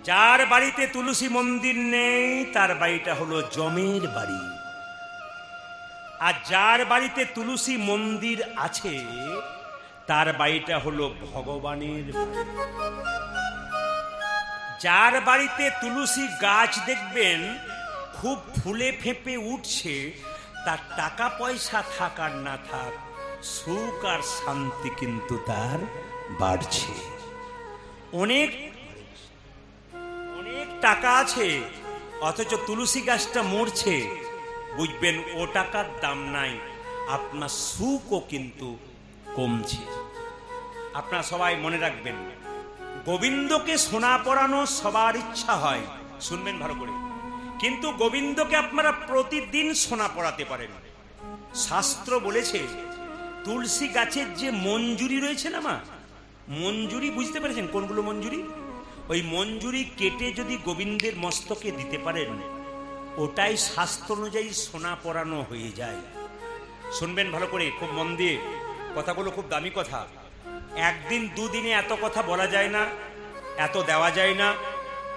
যার বাড়িতে তুলসী মন্দির নেই তার বাড়িটা হলো জমের বাড়ি, আর যার বাড়িতে তুলসী মন্দির আছে তার বাড়িটা হলো ভগবানের বাড়ি। যার বাড়িতে তুলসী গাছ দেখবেন খুব ফুলে ফেঁপে উঠছে, তার টাকা পয়সা থাক আর না থাক, সুখ আর শান্তি কিন্তু তার বাড়ছে। অনেক অনেক টাকা আছে অথচ তুলসী গাছটা মরছে, বুঝবেন ও টাকার দাম নাই, আপনার সুখও কিন্তু কমছে। আপনারা সবাই মনে রাখবেন, গোবিন্দকে সোনা পরানো সবার ইচ্ছা হয়, শুনবেন ভালো করে, কিন্তু গোবিন্দকে আপনারা প্রতিদিন সোনা পরাতে পারেন। শাস্ত্র বলেছে তুলসী গাছের যে মঞ্জুরি রয়েছে না মা, মঞ্জুরি বুঝতে পেরেছেন কোনগুলো মঞ্জুরি? ওই মঞ্জুরি কেটে যদি গোবিন্দের মস্তকে দিতে পারেন, ওটাই শাস্ত্র অনুযায়ী সোনা পরানো হয়ে যায়। শুনবেন ভালো করে, খুব মন দিয়ে, কথাগুলো খুব দামি কথা। একদিন দুদিনে এত কথা বলা যায় না, এত দেওয়া যায় না।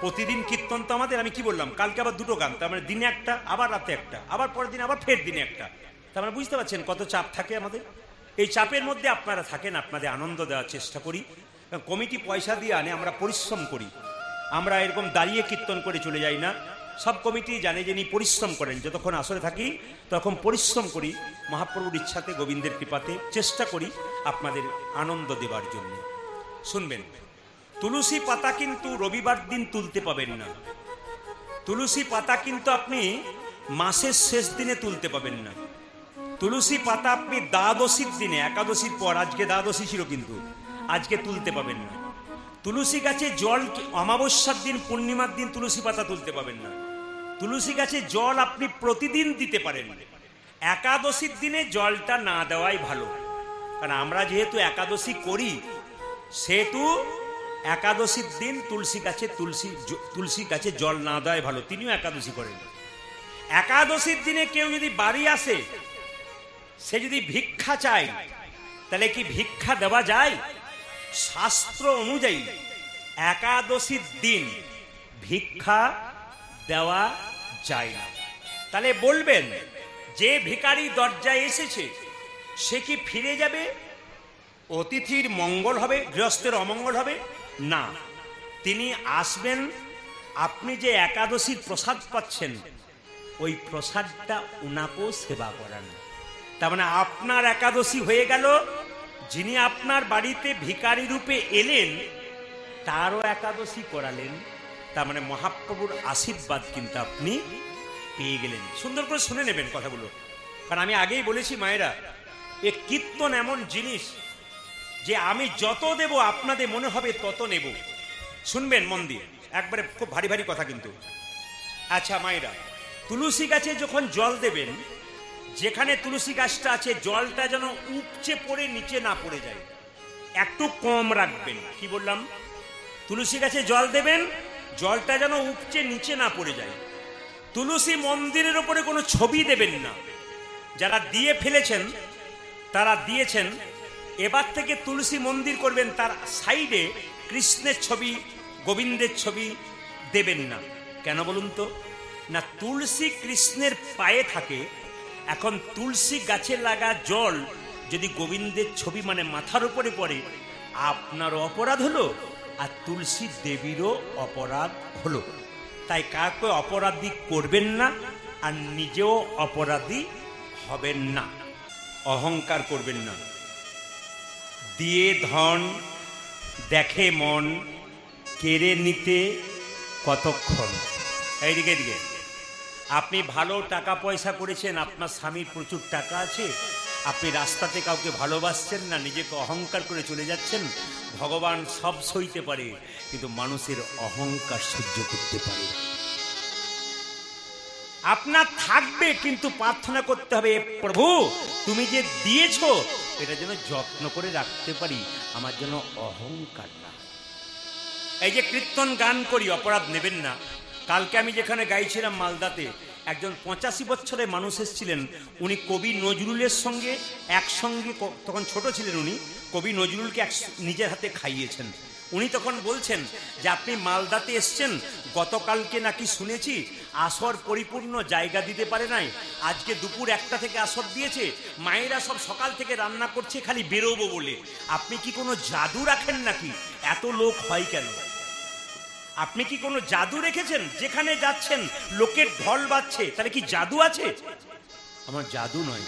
প্রতিদিন কীর্তন তো আমাদের, আমি কি বললাম, কালকে আবার দুটো গান, তার মানে দিনে একটা, আবার রাতে একটা, আবার পরের দিন আবার ফের দিনে একটা। তার মানে বুঝতে পারছেন কত চাপ থাকে আমাদের। এই চাপের মধ্যে আপনারা থাকেন, আপনাদের আনন্দ দেওয়ার চেষ্টা করি। কমিটি পয়সা দিয়ে আনে, আমরা পরিশ্রম করি, আমরা এরকম দাঁড়িয়ে কীর্তন করে চলে যাই না। সব কমিটি জানে যে ইনি পরিশ্রম করেন, যতক্ষণ আসরে থাকি তখন পরিশ্রম করি, মহাপ্রভুর ইচ্ছাতে, গোবিন্দের কৃপাতে চেষ্টা করি আপনাদের আনন্দ দেবার জন্য। শুনবেন, তুলসী পাতা কিন্তু রবিবার দিন তুলতে পাবেন না, তুলসী পাতা কিন্তু আপনি মাসের শেষ দিনে তুলতে পাবেন না, তুলসী পাতা আপনি দ্বাদশীর দিনে, একাদশীর পর, আজকে দ্বাদশী ছিল কিন্তু আজকে তুলতে পাবেন না। তুলসী গাছে জল অমাবস্যার দিন, পূর্ণিমার দিন তুলসী পাতা তুলতে পাবেন না। তুলসী গাছে জল আপনি প্রতিদিন দিতে পারেন, একাদশীর দিনে জলটা না দেওয়াই ভালো। কারণ আমরা যেহেতু একাদশী করি, সেহেতু একাদশীর দিন তুলসী গাছে জল না দেওয়াই ভালো। তিনিও একাদশী করেন। একাদশীর দিনে কেউ যদি বাড়ি আসে, সে যদি ভিক্ষা চায়, তাহলে কি ভিক্ষা দেওয়া যায়? শাস্ত্র অনুযায়ী একাদশীর দিন ভিক্ষা দেওয়া যায় না। তাহলে বলবেন, যে ভিখারি দরজায় এসেছে সে কি ফিরে যাবে? অতিথির মঙ্গল হবে, গৃহস্থের অমঙ্গল হবে না। তিনি আসবেন, আপনি যে একাদশীর প্রসাদ পাচ্ছেন ওই প্রসাদটা উনাকেও সেবা করান। তার মানে আপনার একাদশী হয়ে গেল, যিনি আপনার বাড়িতে ভিখারি রূপে এলেন তারও একাদশী করালেন। তার মানে মহাপ্রভুর আশীর্বাদ কিন্তু আপনি পেয়ে গেলেন। সুন্দর করে শুনে নেবেন কথাগুলো, কারণ আমি আগেই বলেছি মায়েরা, এ কীর্তন এমন জিনিস যে আমি যত দেব আপনাদের মনে হবে তত নেব। শুনবেন মন দিয়ে, একবারে খুব ভারী ভারী কথা কিন্তু। আচ্ছা মায়েরা, তুলসী গাছে যখন জল দেবেন, যেখানে তুলসী গাছটা আছে জলটা যেন উপচে পড়ে নিচে না পড়ে যায়, একটু কম রাখবেন। কি বললাম? তুলসী গাছে জল দেবেন, জলটা যেন উপচে নিচে না পড়ে যায়। তুলসী মন্দিরের উপরে কোনো ছবি দেবেন না। যারা দিয়ে ফেলেছেন তারা দিয়েছেন, এবার থেকে তুলসী মন্দির করবেন, তার সাইডে কৃষ্ণের ছবি, গোবিন্দের ছবি দেবেন না। কেন বলুন তো? না, তুলসী কৃষ্ণের পায়ে থাকে। এখন তুলসী গাছে লাগা জল যদি গোবিন্দের ছবি মানে মাথার উপরে পড়ে, আপনারও অপরাধ হলো আর তুলসী দেবীরও অপরাধ হলো। তাই কাউকে অপরাধী করবেন না আর নিজেও অপরাধী হবেন না, অহংকার করবেন না। দিয়ে ধন দেখে মন, কেড়ে নিতে কতক্ষণ। এইদিকে এদিকে, আপনি ভালো টাকা পয়সা করেছেন, আপনার স্বামীর প্রচুর টাকা আছে, আপনি রাস্তাতে কাউকে ভালোবাসছেন না, নিজেকে অহংকার করে চলে যাচ্ছেন। ভগবান সব সইতে পারে, কিন্তু মানুষের অহংকার সহ্য করতে পারে। আপনার থাকবে, কিন্তু প্রার্থনা করতে হবে, প্রভু তুমি যে দিয়েছো এটা যেন যত্ন করে রাখতে পারি, আমার যেন অহংকার না। এই যে কীর্তন গান করি, অপরাধ নেবেন না। কালকে আমি যেখানে গাইছিলাম মালদাতে, একজন 85 বছরের মানুষ এসেছিলেন। উনি কবি নজরুলের সঙ্গে একসঙ্গে, তখন ছোট ছিলেন উনি, কবি নজরুলকে নিজের হাতে খাইয়েছেন। উনি তখন বলছেন যে আপনি মালদাতে এসছেন, গতকালকে নাকি শুনেছি আসর পরিপূর্ণ জায়গা দিতে পারে নাই, আজকে দুপুর 1টা থেকে আসর দিয়েছে, মায়েরা সব সকাল থেকে রান্না করছে খালি বেরোবো বলে। আপনি কি কোনো জাদু রাখেন নাকি? এত লোক হয় কেন? আপনি কি কোনো জাদু রেখেছেন? যেখানে যাচ্ছেন লোকের ঢল বাজছে, তাহলে কি জাদু আছে? আমার জাদু নয়,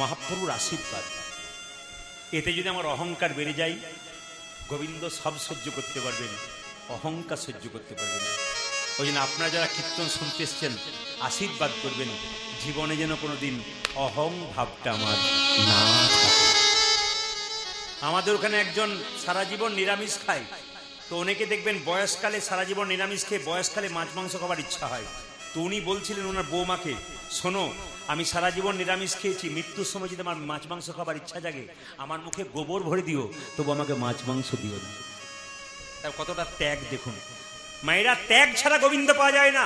মহাপ্রভুর আশীর্বাদ। এতে যদি আমার অহংকার বেড়ে যায়, গোবিন্দ সব সহ্য করতে পারবেন, অহংকার সহ্য করতে পারবেন। ওই জন্য আপনারা যারা কীর্তন শুনতে এসছেন আশীর্বাদ করবেন, জীবনে যেন কোনোদিন অহং ভাবটা আমার না থাকে। আমাদের ওখানে একজন সারা জীবন নিরামিষ খায়, তো অনেকে দেখবেন বয়সকালে সারা জীবন নিরামিষ খেয়ে বয়সকালে মাছ মাংস খাবার ইচ্ছা হয়। তো উনি বলছিলেন ওনার বৌমাকে, শোনো আমি সারা জীবন নিরামিষ খেয়েছি, মৃত্যুর সময় যদি আমার মাছ মাংস খাবার ইচ্ছা জাগে, আমার মুখে গোবর ভরে দিও, তবু আমাকে মাছ মাংস দিও না। তার কতটা ত্যাগ দেখুন। মায়েরা, ত্যাগ ছাড়া গোবিন্দ পাওয়া যায় না।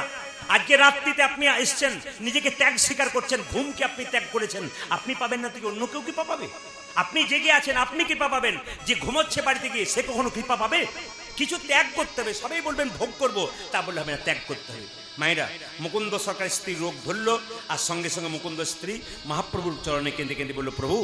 আজকে রাত্রিতে আপনি এসছেন, নিজেকে ত্যাগ স্বীকার করছেন, ঘুমকে আপনি ত্যাগ করেছেন, আপনি পাবেন না, তুই অন্য কেউ কৃপা পাবে? আপনি জেগে আছেন, আপনি কৃপা পাবেন, যে ঘুমোচ্ছে বাড়িতে গিয়ে সে কখনো কৃপা পাবে? কিছু ত্যাগ করতে হবে। সবাই বলবেন ভোগ করবো, তা বললে হবে না, ত্যাগ করতে হবে। মায়েরা, মুকুন্দ সরকারের স্ত্রী রোগ ধরলো, আর সঙ্গে সঙ্গে মুকুন্দ স্ত্রী মহাপ্রভুর চরণে কেঁদে কেঁদে বললো, প্রভু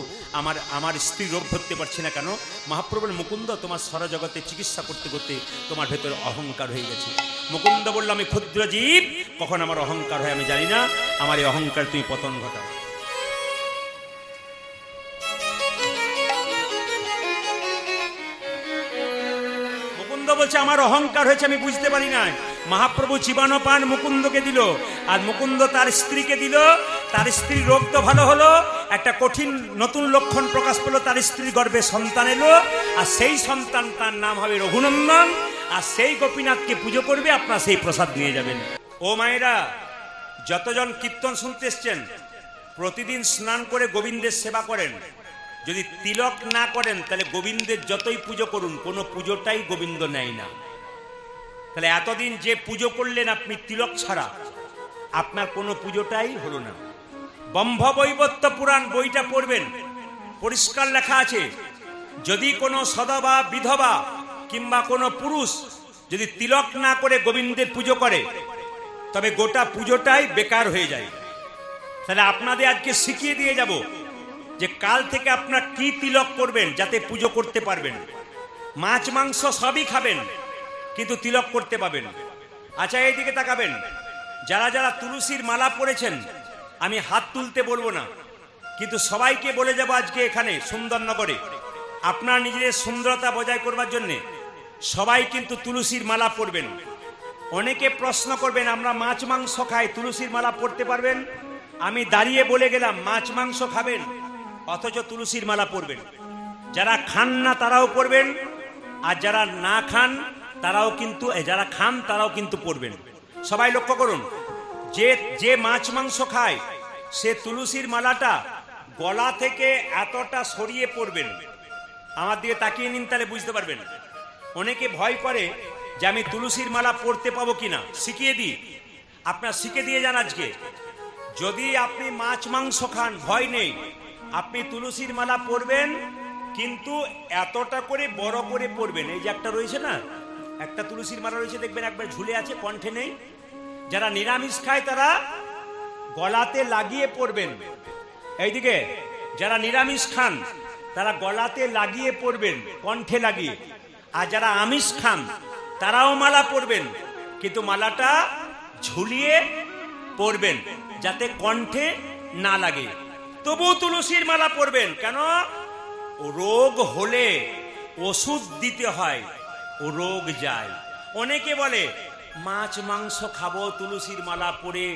আমার স্ত্রী রোগ ধরতে পারছে না কেন? মহাপ্রভুর, মুকুন্দ তোমার সরজগতে চিকিৎসা করতে করতে তোমার ভেতরে অহংকার হয়ে গেছে। মুকুন্দ বলল, আমি ক্ষুদ্র জীব, কখন আমার অহংকার হয় আমি জানি না, আমার এই অহংকার তুমি পতন ঘটাও। বলছে আমার অহংকার হয়েছে, আমি বুঝতে পারি না। মহাপ্রভু জীবাণু পান মুকুন্দকে দিল, আর মুকুন্দ তার স্ত্রীকে দিল। তার স্ত্রীর রোগ তো ভালো হলো, একটা কঠিন নতুন লক্ষণ প্রকাশ পেল, তার স্ত্রীর গর্ভে সন্তান এলো, আর সেই সন্তান তার নাম হবে রঘুনন্দন, আর সেই গোপীনাথকে পুজো করবে, আপনারা সেই প্রসাদ নিয়ে যাবেন। ও মায়েরা, যতজন কীর্তন শুনতে এসছেন, প্রতিদিন স্নান করে গোবিন্দের সেবা করেন। যদি তিলক না করেন তাহলে গোবিন্দের যতই পুজো করুন, কোনো পুজোটাই গোবিন্দ নেয় না। তাহলে এতদিন যে পুজো করলেন আপনি তিলক ছাড়া, আপনার কোনো পুজোটাই হলো না। ব্রহ্মবৈবর্ত পুরাণ বইটা পড়বেন, পরিষ্কার লেখা আছে, যদি কোনো সধবা বিধবা কিংবা কোনো পুরুষ যদি তিলক না করে গোবিন্দের পুজো করে, তবে গোটা পুজোটাই বেকার হয়ে যায়। তাহলে আপনাদের আজকে শিখিয়ে দিয়ে যাব যে কাল থেকে আপনার কি তিলক করবেন যাতে পুজো করতে পারবেন। মাছ মাংস সবই খাবেন, কিন্তু তিলক করতে পাবেন। আচ্ছা, এইদিকে তাকাবেন, যারা যারা তুলসীর মালা পরেছেন, আমি হাত তুলতে বলবো না, কিন্তু সবাইকে বলে যাব আজকে এখানে সুন্দরনগরে আপনার নিজেদের সুন্দরতা বজায় করবার জন্যে সবাই কিন্তু তুলসীর মালা পরবেন। অনেকে প্রশ্ন করবেন, আমরা মাছ মাংস খাই, তুলসীর মালা পরতে পারবেন? আমি দাঁড়িয়ে বলে গেলাম, মাছ মাংস খাবেন অথচ তুলসীর মালা পরবেন। যারা খান না তারাও পরবেন, আর যারা না খান তারাও কিন্তু, যারা খান তারাও কিন্তু পরবেন। সবাই লক্ষ্য করুন, যে মাছ মাংস খায় সে তুলসীর মালাটা গলা থেকে এতটা সরিয়ে পরবেন। আমার দিকে তাকিয়ে নিন, তাহলে বুঝতে পারবেন। অনেকে ভয় করে যে আমি তুলসীর মালা পরতে পাবো কিনা, শিখিয়ে দিই। আপনার শিখে দিয়ে যান আজকে। যদি আপনি মাছ মাংস খান, ভয় নেই, আপনি তুলসীর মালা পরবেন, কিন্তু এতটা করে বড় করে পরবেন। এই যে একটা রয়েছে না, একটা তুলসীর মালা রয়েছে, দেখবেন একবার ঝুলে আছে, কণ্ঠে নেই। যারা নিরামিষ খায় তারা গলাতে লাগিয়ে পরবেন। এইদিকে যারা নিরামিষ খান তারা গলাতে লাগিয়ে পরবেন, কণ্ঠে লাগিয়ে। আর যারা আমিষ খান তারাও মালা পরবেন, কিন্তু মালাটা ঝুলিয়ে পরবেন যাতে কণ্ঠে না লাগে। তবু তুলসীর মালা পরবেন। কেন? রোগ হলে ওষুধ দিতে হয়, ও রোগ যায়। অনেকে বলে মাছ মাংস খাবো, তুলসীর মালা পরে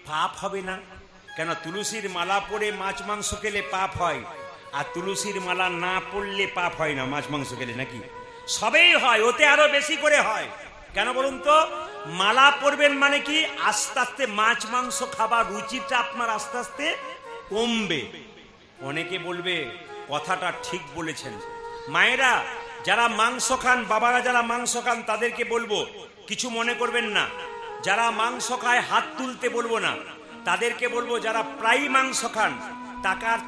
পাপ হবে না কেন? তুলসীর মালা পরে মাছ মাংস খেলে পাপ হয়, আর তুলসীর মালা না পড়লে পাপ হয় না মাছ মাংস খেলে, নাকি? সবেই হয়, ওতে আরো বেশি করে হয়। কেন বলুন তো? মালা পরবেন মানে কি, আস্তে আস্তে মাছ মাংস খাবার রুচিটা আপনার আস্তে আস্তে কমবে। অনেকে বলবে কথাটা ঠিক বলেছেন। মায়েরা যারা মাংস খান, বাবারা যারা মাংস খান, তাদেরকে বলবো কিছু মনে করবেন না। যারা মাংস খায় হাত তুলতে বলবো না, তাদেরকে বলবো যারা প্রায় মাংস খান,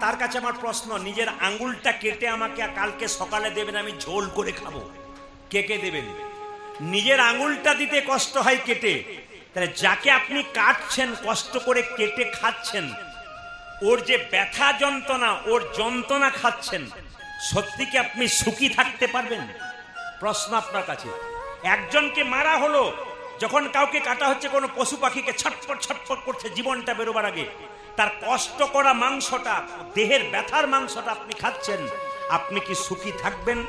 তার কাছে আমার প্রশ্ন, নিজের আঙ্গুলটা কেটে আমাকে কালকে সকালে দেবেন, আমি ঝোল করে খাবো। কে দেবেন? নিজের আঙুলটা দিতে কষ্ট হয় কেটে, তাহলে যাকে আপনি কাটছেন, কষ্ট করে কেটে খাচ্ছেন, ওর যে ব্যথা যন্ত্রণা, ওর যন্ত্রণা খাচ্ছেন, সত্যি কি আপনি সুখী থাকতে পারবেন? প্রশ্ন আপনার কাছে। একজনকে মারা হলো, যখন কাউকে কাটা হচ্ছে, কোনো পশু পাখিকে ছটফট ছটফট করছে জীবনটা বেরোবার আগে, তার কষ্ট করা মাংসটা, দেহের ব্যথার মাংসটা আপনি খাচ্ছেন, আপনি কি সুখী থাকবেন?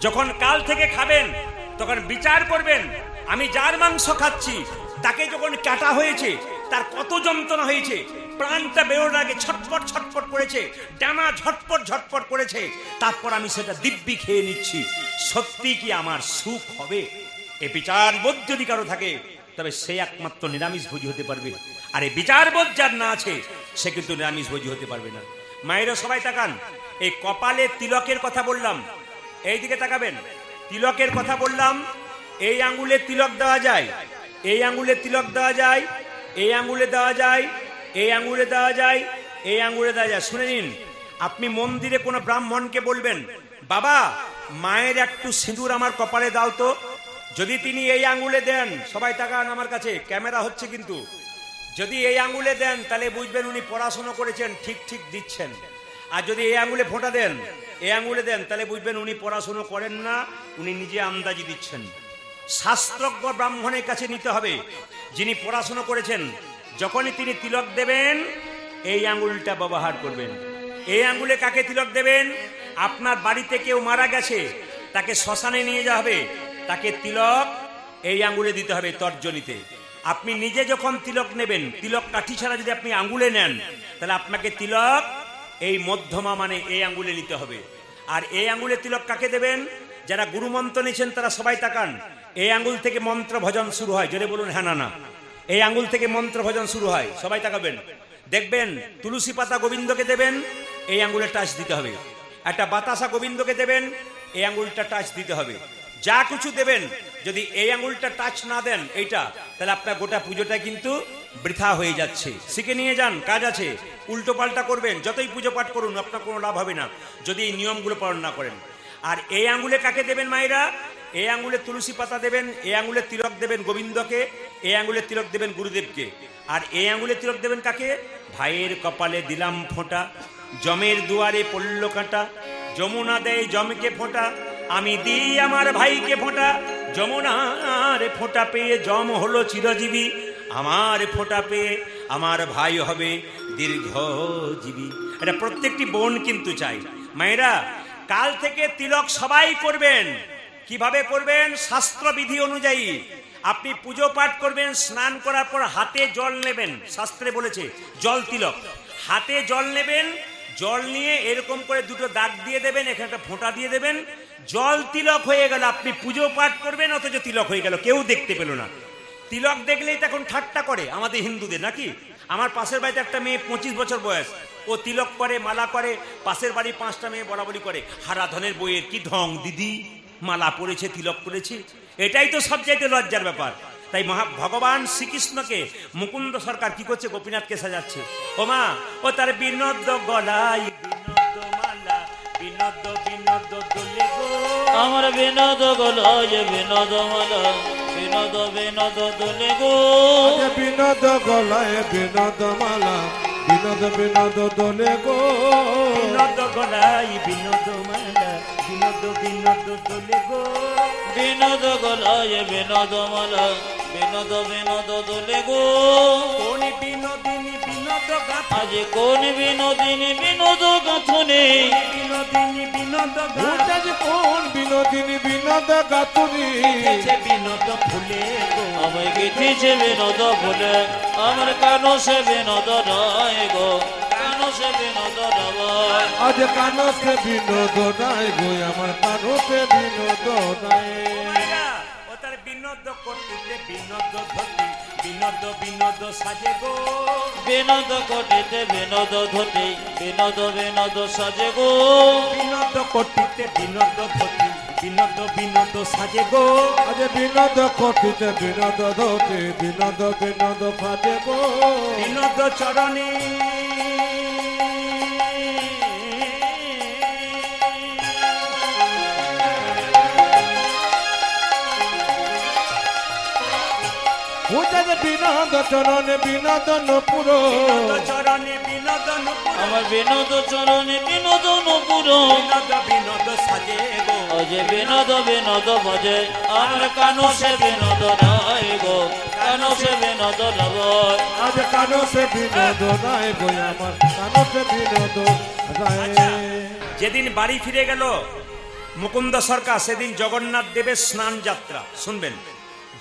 যখন কাল থেকে খাবেন তখন বিচার করবেন, আমি যার মাংস খাচ্ছি তাকে যখন কাটা হয়েছে তার কত যন্ত্রণা হয়েছে, প্রাণটা বেরোর আগে ছটফট ছটফট করেছে, ডানা ঝটপট ঝটপট করেছে, তারপর আমি সেটা দিব্যি খেয়ে নিচ্ছি, সত্যি কি আমার সুখ হবে? এ বিচারবোধ যদি কারো থাকে তবে সে একমাত্র নিরামিষভোজী হতে পারবে। আর এই বিচারবোধ যার না আছে সে কিন্তু নিরামিষভোজী হতে পারবে না। মায়েরা সবাই তাকান, এই কপালে তিলকের কথা বললাম, এই দিকে তাকাবেন, তিলকের কথা বললাম, এই আঙ্গুলে তিলক দেওয়া যায়, এই আঙ্গুলে তিলক দেওয়া যায়, এই আঙ্গুলে দেওয়া যায়, এই আঙ্গুলে দেওয়া যায়, এই আঙ্গুলে দেওয়া যায়। শুনে নিন, আপনি মন্দিরে কোনো ব্রাহ্মণকে বলবেন, বাবা মায়ের একটু সিঁদুর আমার কপালে দাও তো, যদি তিনি এই আঙ্গুলে দেন, সবাই তাকান আমার কাছে, ক্যামেরা হচ্ছে কিন্তু, যদি এই আঙ্গুলে দেন তাহলে বুঝবেন উনি পড়াশোনা করেছেন, ঠিক ঠিক দিচ্ছেন। আর যদি এই আঙ্গুলে ফোঁটা দেন, এই আঙ্গুলে দেন, তাহলে বুঝবেন উনি পড়াশোনা করেন না, উনি নিজে আন্দাজি দিচ্ছেন। শাস্ত্রজ্ঞ ব্রাহ্মণের কাছে নিতে হবে, যিনি পড়াশোনা করেছেন। যখনই তিনি তিলক দেবেন এই আঙ্গুলটা ব্যবহার করবেন। এই আঙ্গুলে কাকে তিলক দেবেন? আপনার বাড়িতে কেউ মারা গেছে, তাকে শ্মশানে নিয়ে যাওয়া হবে, তাকে তিলক এই আঙ্গুলে দিতে হবে, তর্জনীতে। আপনি নিজে যখন তিলক নেবেন, তিলক কাঠি ছাড়া যদি আপনি আঙ্গুলে নেন, তাহলে আপনাকে তিলক এই মধ্যমা মানে এই আঙ্গুলে নিতে হবে। আর এই আঙ্গুলে তিলক কাকে দেবেন? যারা গুরু মন্ত্র নিয়েছেন তারা সবাই তাকান, এই আঙ্গুল থেকে মন্ত্র ভজন শুরু হয়, জোরে বলুন হ্যাঁ না না। এই আঙ্গুল থেকে মন্ত্র ভজন শুরু হয়, সবাই তাকাবেন, দেখবেন তুলসী পাতা গোবিন্দকে দেবেন, এই আঙ্গুলে টাচ দিতে হবে। একটা বাতাসা গোবিন্দকে দেবেন, এই আঙ্গুলটা টাচ দিতে হবে। যা কিছু দেবেন যদি এই আঙ্গুলটা টাচ না দেন এইটা, তাহলে আপনার গোটা পুজোটা কিন্তু বৃথা হয়ে যাচ্ছে। শিখে নিয়ে যান, কাজ আছে। উল্টো পাল্টা করবেন, যতই পুজো পাঠ করুন আপনার কোনো লাভ হবে না যদি এই নিয়মগুলো পালন না করেন। আর এই আঙ্গুলে কাকে দেবেন মায়েরা? এই আঙ্গুলে তুলসী পাতা দেবেন, এই আঙ্গুলে তিলক দেবেন গোবিন্দকে, এই আঙ্গুলে তিলক দেবেন গুরুদেবকে। আর এই আঙ্গুলে তিলক দেবেন কাকে? ভাইয়ের কপালে দিলাম ফোঁটা, জমের দুয়ারে পড়ল কাঁটা, যমুনা দেয় জমকে ফোঁটা, আমি দিই আমার ভাইকে ফোঁটা, যমুনার ফোঁটা পেয়ে জম হলো চিরজীবী, আমার ফোঁটা পেয়ে আমার ভাই হবে দীর্ঘজীবী। এটা প্রত্যেকটি বোন কিন্তু চাই। মায়েরা কাল থেকে তিলক সবাই করবেন। কিভাবে করবেন? শাস্ত্রবিধি অনুযায়ী। আপনি পুজো পাঠ করবেন, স্নান করার পর হাতে জল নেবেন, শাস্ত্রে বলেছে জল তিলক, হাতে জল নেবেন, জল নিয়ে এরকম করে দুটো দাগ দিয়ে দেবেন, এখানে একটা ফোঁটা দিয়ে দেবেন, জল তিলক হয়ে গেল। আপনি পুজো পাঠ করবেন অথচ তিলক হয়ে গেল, কেউ দেখতে পেল না। তিলক দেখলেই তো এখন ঠাট্টা করে আমাদের হিন্দুদের, নাকি? আমার পাশের বাড়িতে একটা মেয়ে 25 বছর বয়স, ও তিলক করে, মালা করে, পাশের বাড়ি 5টা মেয়ে বরাবরি করে, হারাধনের বইয়ের কি ঢং দিদি, মালা পড়েছে, তিলক করেছে, এটাই তো সবচাইতে লজ্জার ব্যাপার। তাই ভগবান শ্রীকৃষ্ণকে মুকুন্দ সরকার কি করছে? গোপীনাথকে সাজাচ্ছে। ও মা, ও তার বিনোদ গলায় বিনোদ মালা, বিনোদ বিনোদ দোলে গো, আমার বিনোদ গলায় বিনোদ মালা, বিনোদ বিনোদ দোলে গো, বিনোদ গলায় বিনোদ মালা, বিনোদ বিনোদ দোলে গো, বিনোদ গলায় বিনোদ মালা, বিনোদ বিনোদ দোলে গো, বিনোদ গলায় বিনোদ মালা, বিনোদ বিনোদ দোলে গো। কোন বিনোদিনী বিনোদ গাথা, আজ কোন বিনোদিনী বিনোদ গাথনে, বিনোদিনী বিনোদ গাথা, কোন বিনোদিনী বিনোদ গাতুনি, বিনোদ ফুলে গো, আমায় গেথেছে বিনোদ ফুলে, আমার কানো সে বিনোদ নয় গো, কানো সে বিনোদ নয়। আজ কানো সে বিনোদ নাই গো, আমার কানো সে বিনোদ নাই। ও তার বিনোদ করতে বিনোদ ধরতে, বিনোদ বিনোদ সাজে গো, বিনোদ কটিতে বিনোদ ধরতে, বিনোদ বিনোদ সাজে গো, বিনোদ করতে বিনোদ ধরতে, বিনোদ বিনোদ সাজে গো, আজ বিনোদ কটিতে বিনোদ ধরতে, বিনোদ বিনোদ ফাজে গো, বিনোদ চরণে উঠেছে বিনোদ চরণে বিনোদন পুর বিনোদ চরণে বিনোদন পুর, আমার বিনোদ চরণে বিনোদন পুর বিনোদ বিনোদ সাজে গো, অজে বিনোদ বিনোদ ভজে আমার কানো সে বিনোদ রায় গো, কানো সে বিনোদ রয়। আজ কানো সে বিনোদ রায় গো আমার কানো সে বিনোদ রায়। যেদিন বাড়ি ফিরে গেল মুকুন্দ সরকার, সেদিন জগন্নাথ দেবের স্নান যাত্রা শুনবেন।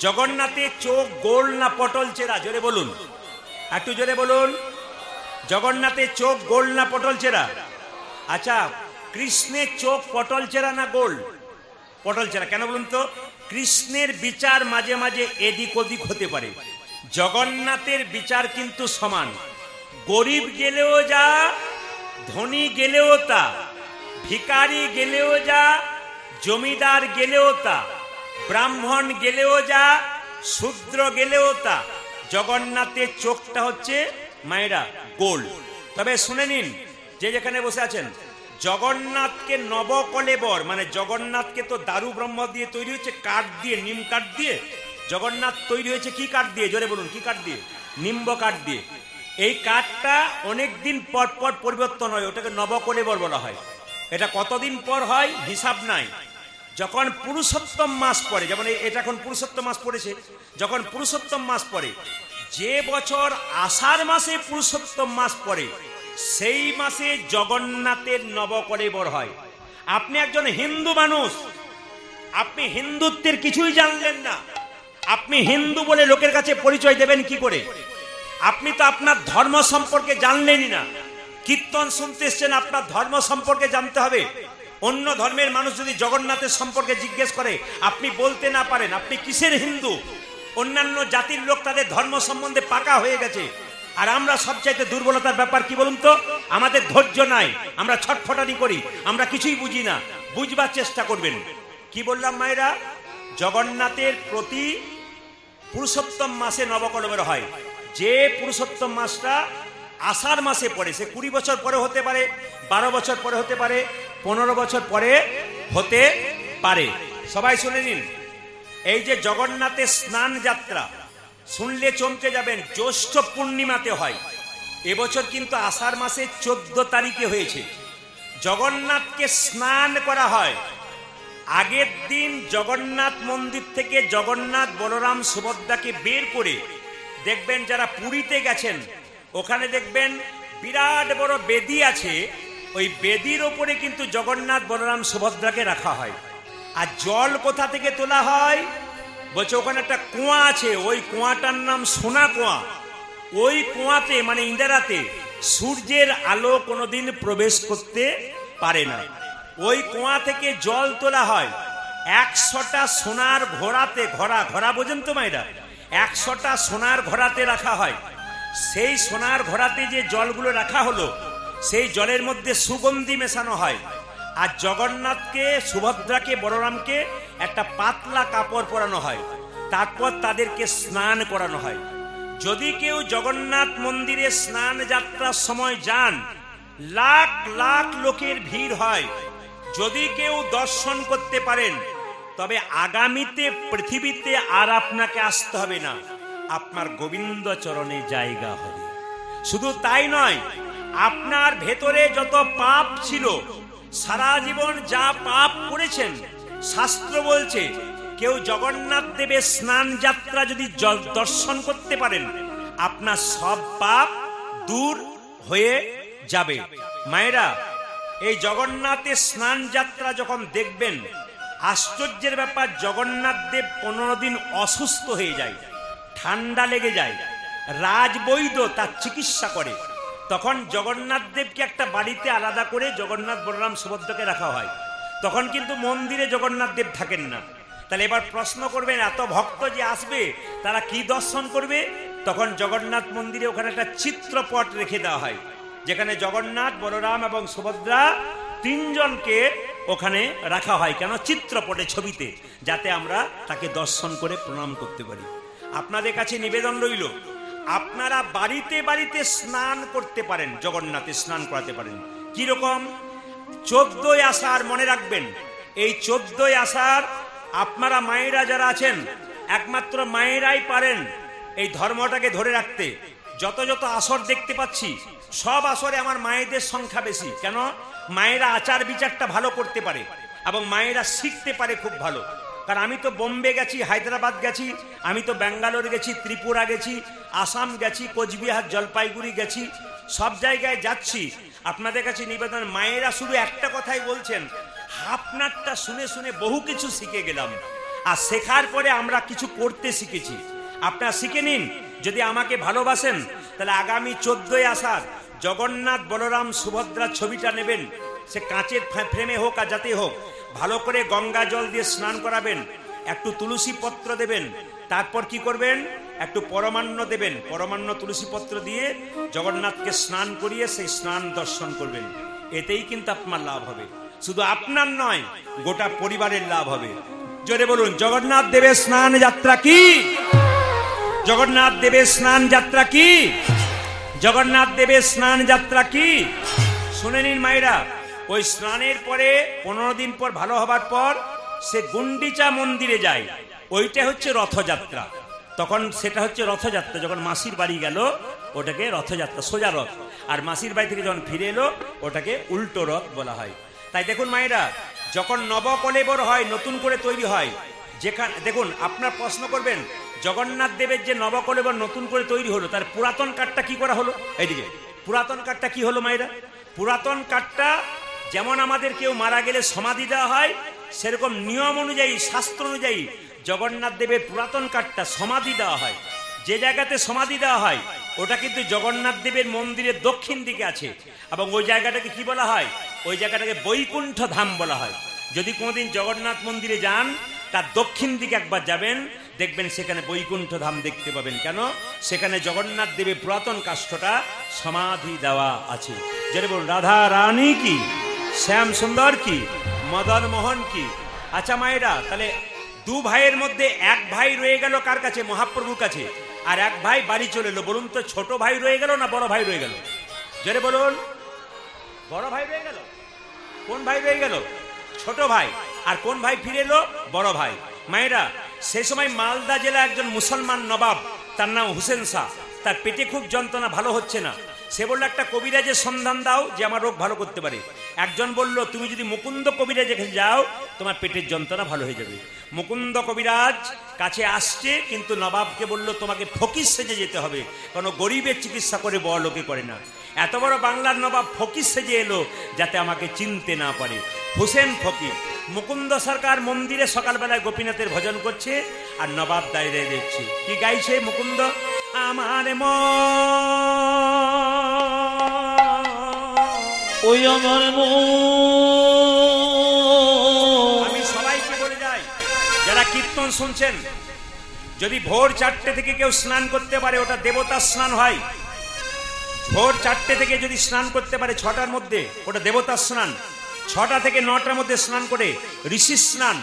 জগন্নাথের চোখ গোল না পটল চেরা, জোরে বলুন, একটু জোরে বলুন। জগন্নাথের চোখ গোল না পটল চেরা? আচ্ছা, কৃষ্ণের চোখ পটল চেরা না গোল? পটল চেরা। কেন বলুন তো? কৃষ্ণের বিচার মাঝে মাঝে এদিক ওদিক হতে পারে, জগন্নাথের বিচার কিন্তু সমান। গরিব গেলেও যা, ধনী গেলেও তা, ভিখারি গেলেও যা, জমিদার গেলেও তা, ব্রাহ্মণ গেলেও যা, শূদ্র গেলেও তা, জগন্নাথের চোখটা হচ্ছে মায়েরা গোল। তবে শুনে নিন, যে যেখানে বসে আছেন, জগন্নাথকে নবকলেবর, মানে জগন্নাথকে তো দারু ব্রহ্ম দিয়ে তৈরি হয়েছে, কাঠ দিয়ে, নিম কাঠ দিয়ে। জগন্নাথ তৈরি হয়েছে কি কাঠ দিয়ে? জোরে বলুন, কি কাঠ দিয়ে? নিম্ব কাঠ দিয়ে। এই কাঠটা অনেক দিন পর পর পরিবর্তন হয়, ওটাকে নবকলেবর বলা হয়। এটা কতদিন পর হয় হিসাব নাই। যখন পুরুষোত্তম মাস পড়ে, যেমন এটা এখন পুরুষোত্তম মাস পড়েছে, যখন পুরুষোত্তম মাস পড়ে, যে বছর আষাঢ় মাসে পুরুষোত্তম মাস পড়ে, সেই মাসে জগন্নাথের নবকলেবর হয়। আপনি একজন হিন্দু মানুষ, আপনি হিন্দুত্বের কিছুই জানলেন না, আপনি হিন্দু বলে লোকের কাছে পরিচয় দেবেন কি করে? আপনি তো আপনার ধর্ম সম্পর্কে জানলেনই না। কীর্তন শুনতে এসছেন, আপনার ধর্ম সম্পর্কে জানতে হবে। অন্য ধর্মের মানুষ যদি জগন্নাথের সম্পর্কে জিজ্ঞেস করে, আপনি বলতে না পারেন আপনি কিসের হিন্দু। অন্যান্য জাতির লোক তাদের ধর্ম সম্বন্ধে পাকা হয়ে গেছে, আর আমরা সবচাইতে দুর্বলতার ব্যাপার কি বলুন তো? আমাদের ধৈর্য নাই, আমরা ছটফটানি করি, আমরা কিছুই বুঝি না। বুঝবার চেষ্টা করবেন। কি বললাম মায়েরা? জগন্নাথের প্রতি পুরুষোত্তম মাসে নবকলেবর হয়। যে পুরুষোত্তম মাসটা আষাঢ় মাসে পড়ে, সে 20 বছর পরে হতে পারে, 12 বছর পরে হতে পারে, 15 বছর পরে হতে পারে। সবাই শুনে নিন, এই যে জগন্নাথের স্নান যাত্রা শুনলে চমকে যাবেন, জ্যৈষ্ঠ পূর্ণিমাতে হয়। এবছর কিন্তু আষাঢ় মাসের 14 তারিখে হয়েছে। জগন্নাথকে স্নান করা হয়। আগের দিন জগন্নাথ মন্দির থেকে জগন্নাথ, বলরাম, সুভদ্রাকে বের করে দেখবেন, যারা পুরীতে গেছেন ওখানে দেখবেন বিরাট বড় বেদি আছে, ওই বেদির ওপরে কিন্তু জগন্নাথ, বলরাম, সুভদ্রাকে রাখা হয়। আর জল কোথা থেকে তোলা হয়? বলছে ওখানে একটা কুয়া আছে, ওই কুয়াটার নাম সোনা কুয়া। ওই কুয়াতে, মানে ইন্দিরাতে, সূর্যের আলো কোনোদিন প্রবেশ করতে পারে না। ওই কুয়া থেকে জল তোলা হয়। 100টা সোনার ঘোড়াতে, ঘোড়া বোঝেন তো মায়েরা, 100টা সোনার ঘোড়াতে রাখা হয়। সেই সোনার ঘোড়াতে যে জলগুলো রাখা হলো, সেই জলের মধ্যে সুগন্ধি মেশানো হয়। আর জগন্নাথকে, সুভদ্রাকে, বলরামকে একটা পাতলা কাপড় পরানো হয়, তারপর তাদেরকে স্নান করানো হয়। যদি কেউ জগন্নাথ মন্দিরে স্নান যাত্রার সময় যান, লাখ লাখ লোকের ভিড় হয়। যদি কেউ দর্শন করতে পারেন, তবে আগামীতে পৃথিবীতে আর আপনাকে আসতে হবে না, আপনার গোবিন্দ চরণে জায়গা হবে। শুধু তাই নয়, আপনার ভেতরে যত পাপ ছিল, সারা জীবন যা পাপ করেছেন, শাস্ত্র বলছে কেউ জগন্নাথ দেবের স্নান যাত্রা যদি দর্শন করতে পারেন, আপনার সব পাপ দূর হয়ে যাবে। মায়েরা, এই জগন্নাথের স্নান যাত্রা যখন দেখবেন, আশ্চর্যের ব্যাপার, জগন্নাথ দেব 15 দিন অসুস্থ হয়ে যায়, ঠান্ডা লেগে যায়। রাজবৈদ্য তার চিকিৎসা করে। তখন জগন্নাথ দেবকে একটা বাড়িতে আলাদা করে জগন্নাথ, বলরাম, সুভদ্রাকে রাখা হয়। তখন কিন্তু মন্দিরে জগন্নাথ দেব থাকেন না। তাহলে এবার প্রশ্ন করবেন, এত ভক্ত যে আসবে তারা কি দর্শন করবে? তখন জগন্নাথ মন্দিরে ওখানে একটা চিত্রপট রেখে দেওয়া হয়, যেখানে জগন্নাথ, বলরাম এবং সুভদ্রা 3 জনকে ওখানে রাখা হয়। কেন? চিত্রপটে, ছবিতে, যাতে আমরা তাকে দর্শন করে প্রণাম করতে পারি। আপনাদের কাছে নিবেদন রইল, আপনারা বাড়িতে বাড়িতে স্নান করতে পারেন, জগন্নাথে স্নান করাতে পারেন। কি রকম? 14ই আষাঢ় মনে রাখবেন। এই 14ই আষাঢ় আপনারা মায়েরা যারা আছেন, একমাত্র মায়েরাই পারেন এই ধর্মটাকে ধরে রাখতে। যত যত আসর দেখতে পাচ্ছি সব আসরে আমার মায়েদের সংখ্যা বেশি। কেন? মায়েরা আচার বিচারটা ভালো করতে পারে এবং মায়েরা শিখতে পারে খুব ভালো। কারণ আমি তো বোম্বে গেছি, হায়দ্রাবাদ গেছি, আমি তো ব্যাঙ্গালোর গেছি, ত্রিপুরা গেছি, আসাম গেছি, কোচবিহার, জলপাইগুড়ি গেছি, সব জায়গায় যাচ্ছি। আপনাদের কাছে নিবেদন, মায়েরা শুধু একটা কথাই বলছেন, আপনারটা শুনে শুনে বহু কিছু শিখে গেলাম। আর শেখার পরে আমরা কিছু করতে শিখেছি। আপনারা শিখে নিন। যদি আমাকে ভালোবাসেন তাহলে আগামী 14ই আষাঢ় জগন্নাথ বলরাম সুভদ্রার ছবিটা নেবেন, সে কাঁচের ফ্রেমে হোক আর যাতে হোক, ভালো করে গঙ্গা জল দিয়ে স্নান করাবেন, একটু তুলসী পত্র দেবেন, তারপর কি করবেন, একটু পরমান্ন দেবেন, পরমান্ন তুলসী পত্র দিয়ে জগন্নাথকে স্নান করিয়ে সেই স্নান দর্শন করবেন। এতেই কিন্তু আপনার লাভ হবে, শুধু আপনার নয় গোটা পরিবারের লাভ হবে। জোরে বলুন, জগন্নাথ দেবের স্নান যাত্রা কি? জগন্নাথ দেবের স্নান যাত্রা কি? জগন্নাথ দেবের স্নান যাত্রা কি? শুনে নিন মায়েরা, ওই স্নানের পরে 15 দিন পর ভালো হবার পর সে গুন্ডিচা মন্দিরে যায়, ওইটা হচ্ছে রথযাত্রা। তখন সেটা হচ্ছে রথযাত্রা। যখন মাসির বাড়ি গেল ওটাকে রথযাত্রা, সোজা রথ। আর মাসির বাড়ি থেকে যখন ফিরে এলো ওটাকে উল্টো রথ বলা হয়। তাই দেখুন মায়েরা, যখন নবকলেবর হয়, নতুন করে তৈরি হয়, যেখানে দেখুন আপনার প্রশ্ন করবেন, জগন্নাথ দেবের যে নবকলেবর নতুন করে তৈরি হলো তার পুরাতন কাঠটা কি করা হলো? এইদিকে পুরাতন কাঠটা কি হলো মায়েরা? পুরাতন কাঠটা যেমন আমাদের কেউ মারা গেলে সমাধি দেওয়া হয়, সেরকম নিয়ম অনুযায়ী, শাস্ত্র অনুযায়ী জগন্নাথ দেবের পুরাতন কাঠটা সমাধি দেওয়া হয়। যে জায়গাতে সমাধি দেওয়া হয় ওটা কিন্তু জগন্নাথ দেবের মন্দিরের দক্ষিণ দিকে আছে, এবং ওই জায়গাটাকে কি বলা হয়? ওই জায়গাটাকে বৈকুণ্ঠ ধাম বলা হয়। যদি কোনোদিন জগন্নাথ মন্দিরে যান, তার দক্ষিণ দিকে একবার যাবেন, দেখবেন সেখানে বৈকুণ্ঠ ধাম দেখতে পাবেন। কেন? সেখানে জগন্নাথ দেবের পুরাতন কাষ্ঠটা সমাধি দেওয়া আছে। যেটা বলুন, রাধা রানী কি, শ্যাম সুন্দর কি, মদন মোহন কি। আচ্ছা মায়েরা, তাহলে দু ভাইয়ের মধ্যে এক ভাই রয়ে গেল কার কাছে? মহাপ্রভুর কাছে। আর এক ভাই বাড়ি চলে এলো। বলুন তো, ছোট ভাই রয়ে গেল না বড় ভাই রয়ে গেল? জোরে বলুন, বড় ভাই রয়ে গেল। কোন ভাই রয়ে গেল? ছোট ভাই। আর কোন ভাই ফিরে এলো? বড় ভাই। মায়েরা, সে সময় মালদা জেলা একজন মুসলমান নবাব, তার নাম হুসেন শাহ। তার পেটে খুব যন্ত্রণা, ভালো হচ্ছে না। সে বললো, একটা কবিরাজের সন্ধান দাও যে আমার রোগ ভালো করতে পারে। একজন বলল, তুমি যদি মুকুন্দ কবিরাজের কাছে যাও তোমার পেটের যন্ত্রণা ভালো হয়ে যাবে। মুকুন্দ কবিরাজ কাছে আসছে, কিন্তু নবাবকে বলল, তোমাকে ফকির সেজে যেতে হবে, কারণ গরিবের চিকিৎসা করে বড় লোকে করে না। এত বড় বাংলার নবাব ফকির সেজে এলো যাতে আমাকে চিনতে না পারে। হুসেন ফকির। মুকুন্দ সরকার মন্দিরে সকালবেলায় গোপীনাথের ভজন করছে, আর নবাব দাঁড়িয়ে দেখছে। কি গাইছে মুকুন্দ? আমার ওই আমার আমি সবাইকে বলে যাই, যারা কীর্তন শুনছেন, যদি ভোর 4টে থেকে কেউ স্নান করতে পারে ওটা দেবতার স্নান হয়। ভোর 4টে থেকে যদি স্নান করতে পারে 6টার মধ্যে, ওটা দেবতার স্নান। 6টা থেকে 9টার মধ্যে স্নান করে ঋষির স্নান।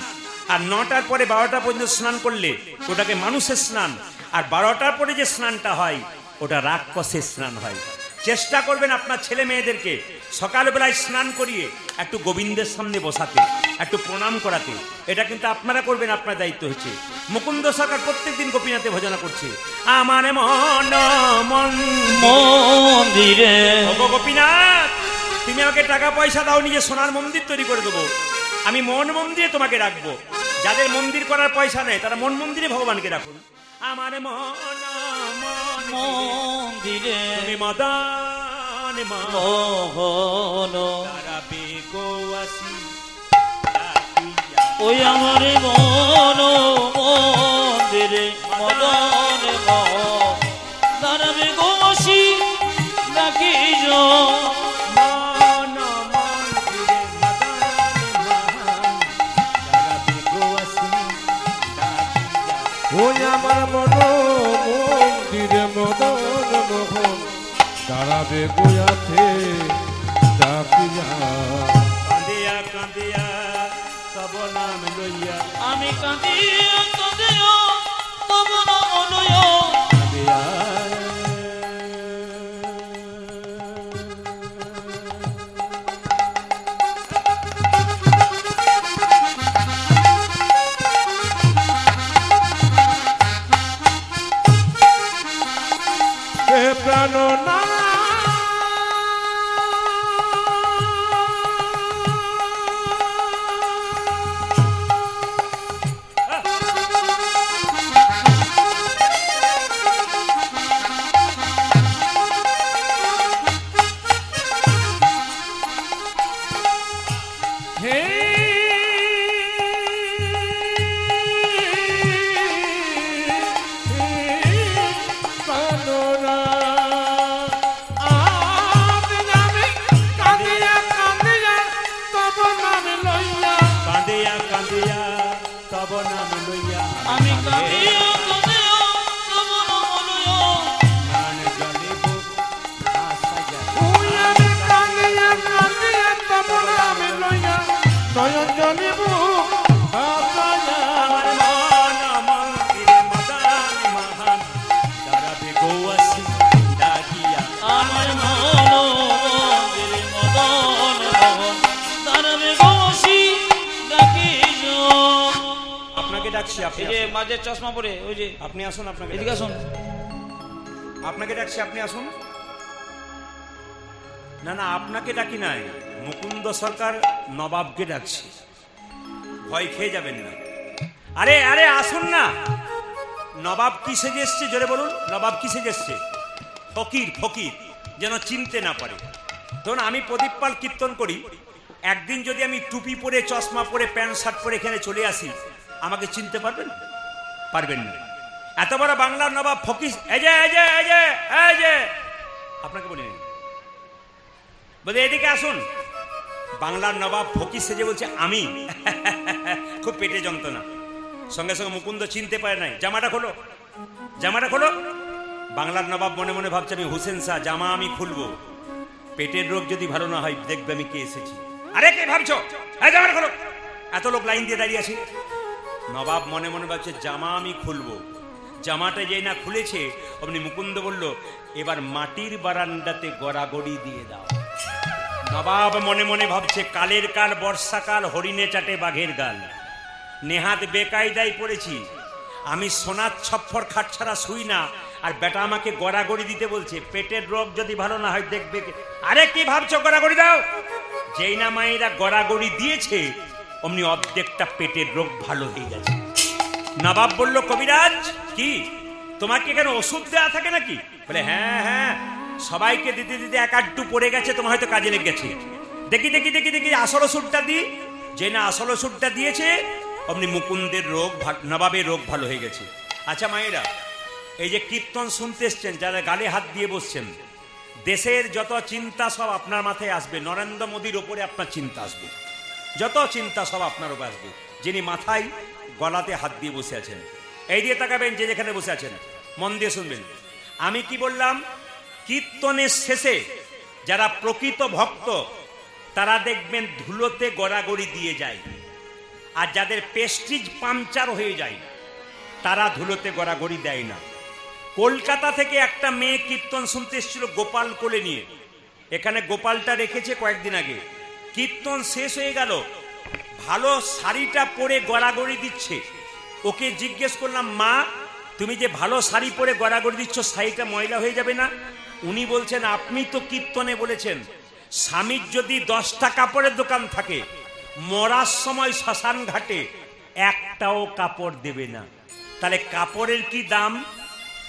আর 9টার পরে 12টা পর্যন্ত স্নান করলে ওটাকে মানুষের স্নান। আর 12টার পরে যে স্নানটা হয় ওটা রাক্ষসের স্নান হয়। চেষ্টা করবেন আপনার ছেলে মেয়েদেরকে সকালবেলায় স্নান করিয়ে একটু গোবিন্দের সামনে বসাতে, একটু প্রণাম করাতে। এটা কিন্তু আপনারা করবেন, আপনার দায়িত্ব হচ্ছে। মুকুন্দ সরকার প্রত্যেকদিন গোপীনাথে ভজনা করছে। আমার মন মন্দিরে গোপীনাথ, তুমি আমাকে টাকা পয়সা দাও, নিজে সোনার মন্দির তৈরি করে দেবো, আমি মন মন্দিরে তোমাকে রাখবো। যাদের মন্দির করার পয়সা নেই তারা মন মন্দিরে ভগবানকে রাখুন। আমার মন মন্দিরে তুমি মদন মোহন তারাবে গোয়াসি ওই আমার মন মন্দিরে মদন দাঁড়াবে গোসি ডাকি মন মন্দিরে মদন তারাবে গোয়াসি ওই আমার মন মন্দিরে মদন মোহন দাঁড়াবে গোয়াতে ডাকিয়া। কাঁদিয়া কাঁদিয়া তব নাম লইয়া, আমি কাঁদিয়া কাঁদিয়া তব নাম লইয়া কাঁদিয়া প্রাণ না কাঁদিয়া কাঁদিয়া তব নাম লইয়া আমি কাঁদিয়া কাঁদিয়া তব নাম লইয়া প্রাণ জলে বুক ভাসাইয়া। নয়ন জলিব আমার মন মন্দিরে মদান মহান দাঁড়াবে গৌয়াসী ডাকিয়া। আমার মনের মদন মোহন দাঁড়াবে গৌসী ডাকিস। আপনাকে ডাকছি, আপনি এই যে আসুন। মাঝে চশমা পরে ওই যে আপনি আসুন, আপনাকে এদিকে ডাকছি। আসুন। আপনাকে ডাকছি, আপনি আসুন। না না, আপনাকে ডাকি নাই, মুকুন্দ সরকার নবাবকে ডাকছি। ভয় খেয়ে যাবেন না। আরে আরে আসুন না। নবাব কি সেজে এসছে জোরে বলুন, নবাব কি সেজে এসছে? ফকির, ফকির যেন চিনতে না পারে। ধরুন আমি প্রদীপ পাল কীর্তন করি, একদিন যদি আমি টুপি পরে চশমা পরে প্যান্ট শার্ট পরে এখানে চলে আসি, আমাকে চিনতে পারবেন? পারবেন না। এত বড় বাংলার নবাব ফকির, এই যে এই যে এই যে এই যে, আপনাকে বলিনি, বলে এদিকে আসুন। বাংলার নবাব ফকির সেজে বলছে আমি। খুব পেটে যন্ত্রণা, সঙ্গে সঙ্গে মুকুন্দ চিনতে পারে নাই। জামাটা খোলো, জামাটা খোলো। বাংলার নবাব মনে মনে ভাবছে আমি হুসেন শাহ, জামা আমি খুলবো, পেটের রোগ যদি ভালো না হয় দেখবে আমি কে এসেছি। আরে কে ভাবছো? এই জামাটা খোলো। এত লোক লাইন দিয়ে দাঁড়িয়ে আছে। নবাব মনে মনে ভাবছে জামা আমি খুলবো। জামাটা যেই না খুলেছে অমনি মুকুন্দ বলল, এবার মাটির বারান্দাতে গড়াগড়ি দিয়ে দাও। নবাব মনে মনে ভাবছে কালের কাল বর্ষাকাল, হরিণে চাটে বাঘের গাল, নেহাত বেকায়দায় পড়েছি আমি, সোনার ছপ্পর খাট ছাড়া শুই না, আর বেটা আমাকে গড়াগড়ি দিতে বলছে, পেটের রোগ যদি ভালো না হয় দেখবে কে। আরে কি ভাবছো, গড়াগড়ি দাও। যেই না মায়েরা গড়াগড়ি দিয়েছে অমনি অর্ধেকটা পেটের রোগ ভালো হয়ে গেছে। নবাব বলল, কবিরাজ কি তোমাকে কেন ওষুধ দেওয়া থাকে নাকি? বলে হ্যাঁ হ্যাঁ, সবাইকে দিতে দিতে এক আধটু পড়ে গেছে, তোমার হয়তো কাজে লেগে গেছে। দেখি দেখি দেখি দেখি আসল ওষুধটা দি। যে না আসল ওষুধটা দিয়েছে অমনি মুকুন্দের রোগ, নবাবের রোগ ভালো হয়ে গেছে। আচ্ছা মায়েরা, এই যে কীর্তন শুনতে এসছেন, যারা গালে হাত দিয়ে বসছেন, দেশের যত চিন্তা সব আপনার মাথায় আসবে। নরেন্দ্র মোদীর ওপরে আপনার চিন্তা আসবে, যত চিন্তা সব আপনার উপর আসবে। যিনি মাথায় গলাতে হাত দিয়ে বসে আছেন, এই দিয়ে তাকাবেন, যে যেখানে বসে আছেন মন দিয়ে শুনবেন। আমি কি বললাম? কীর্তনের শেষে যারা প্রকৃত ভক্ত তারা দেখবেন ধুলোতে গড়াগড়ি দিয়ে যায়, আর যাদের পেস্টিজ পাংচার হয়ে যায় তারা ধুলোতে গড়াগড়ি দেয় না। কলকাতা থেকে একটা মেয়ে কীর্তন শুনতে এসেছিল গোপাল কোলে নিয়ে। এখানে গোপালটা রেখেছে কয়েকদিন আগে। কীর্তন শেষ হয়ে গেল, ভালো শাড়িটা পরে গড়াগড়ি দিচ্ছে। ওকে জিজ্ঞেস করলাম, মা তুমি যে ভালো শাড়ি পরে গড়াগড়ি দিচ্ছ, শাড়িটা ময়লা হয়ে যাবে না? উনি বলছেন, আপনি তো কীর্তনে বলেছেন স্বামীর যদি 10টা কাপড়ের দোকান থাকে, মরার সময় শ্মশান ঘাটে একটাও কাপড় দেবে না, তাহলে কাপড়ের কি দাম?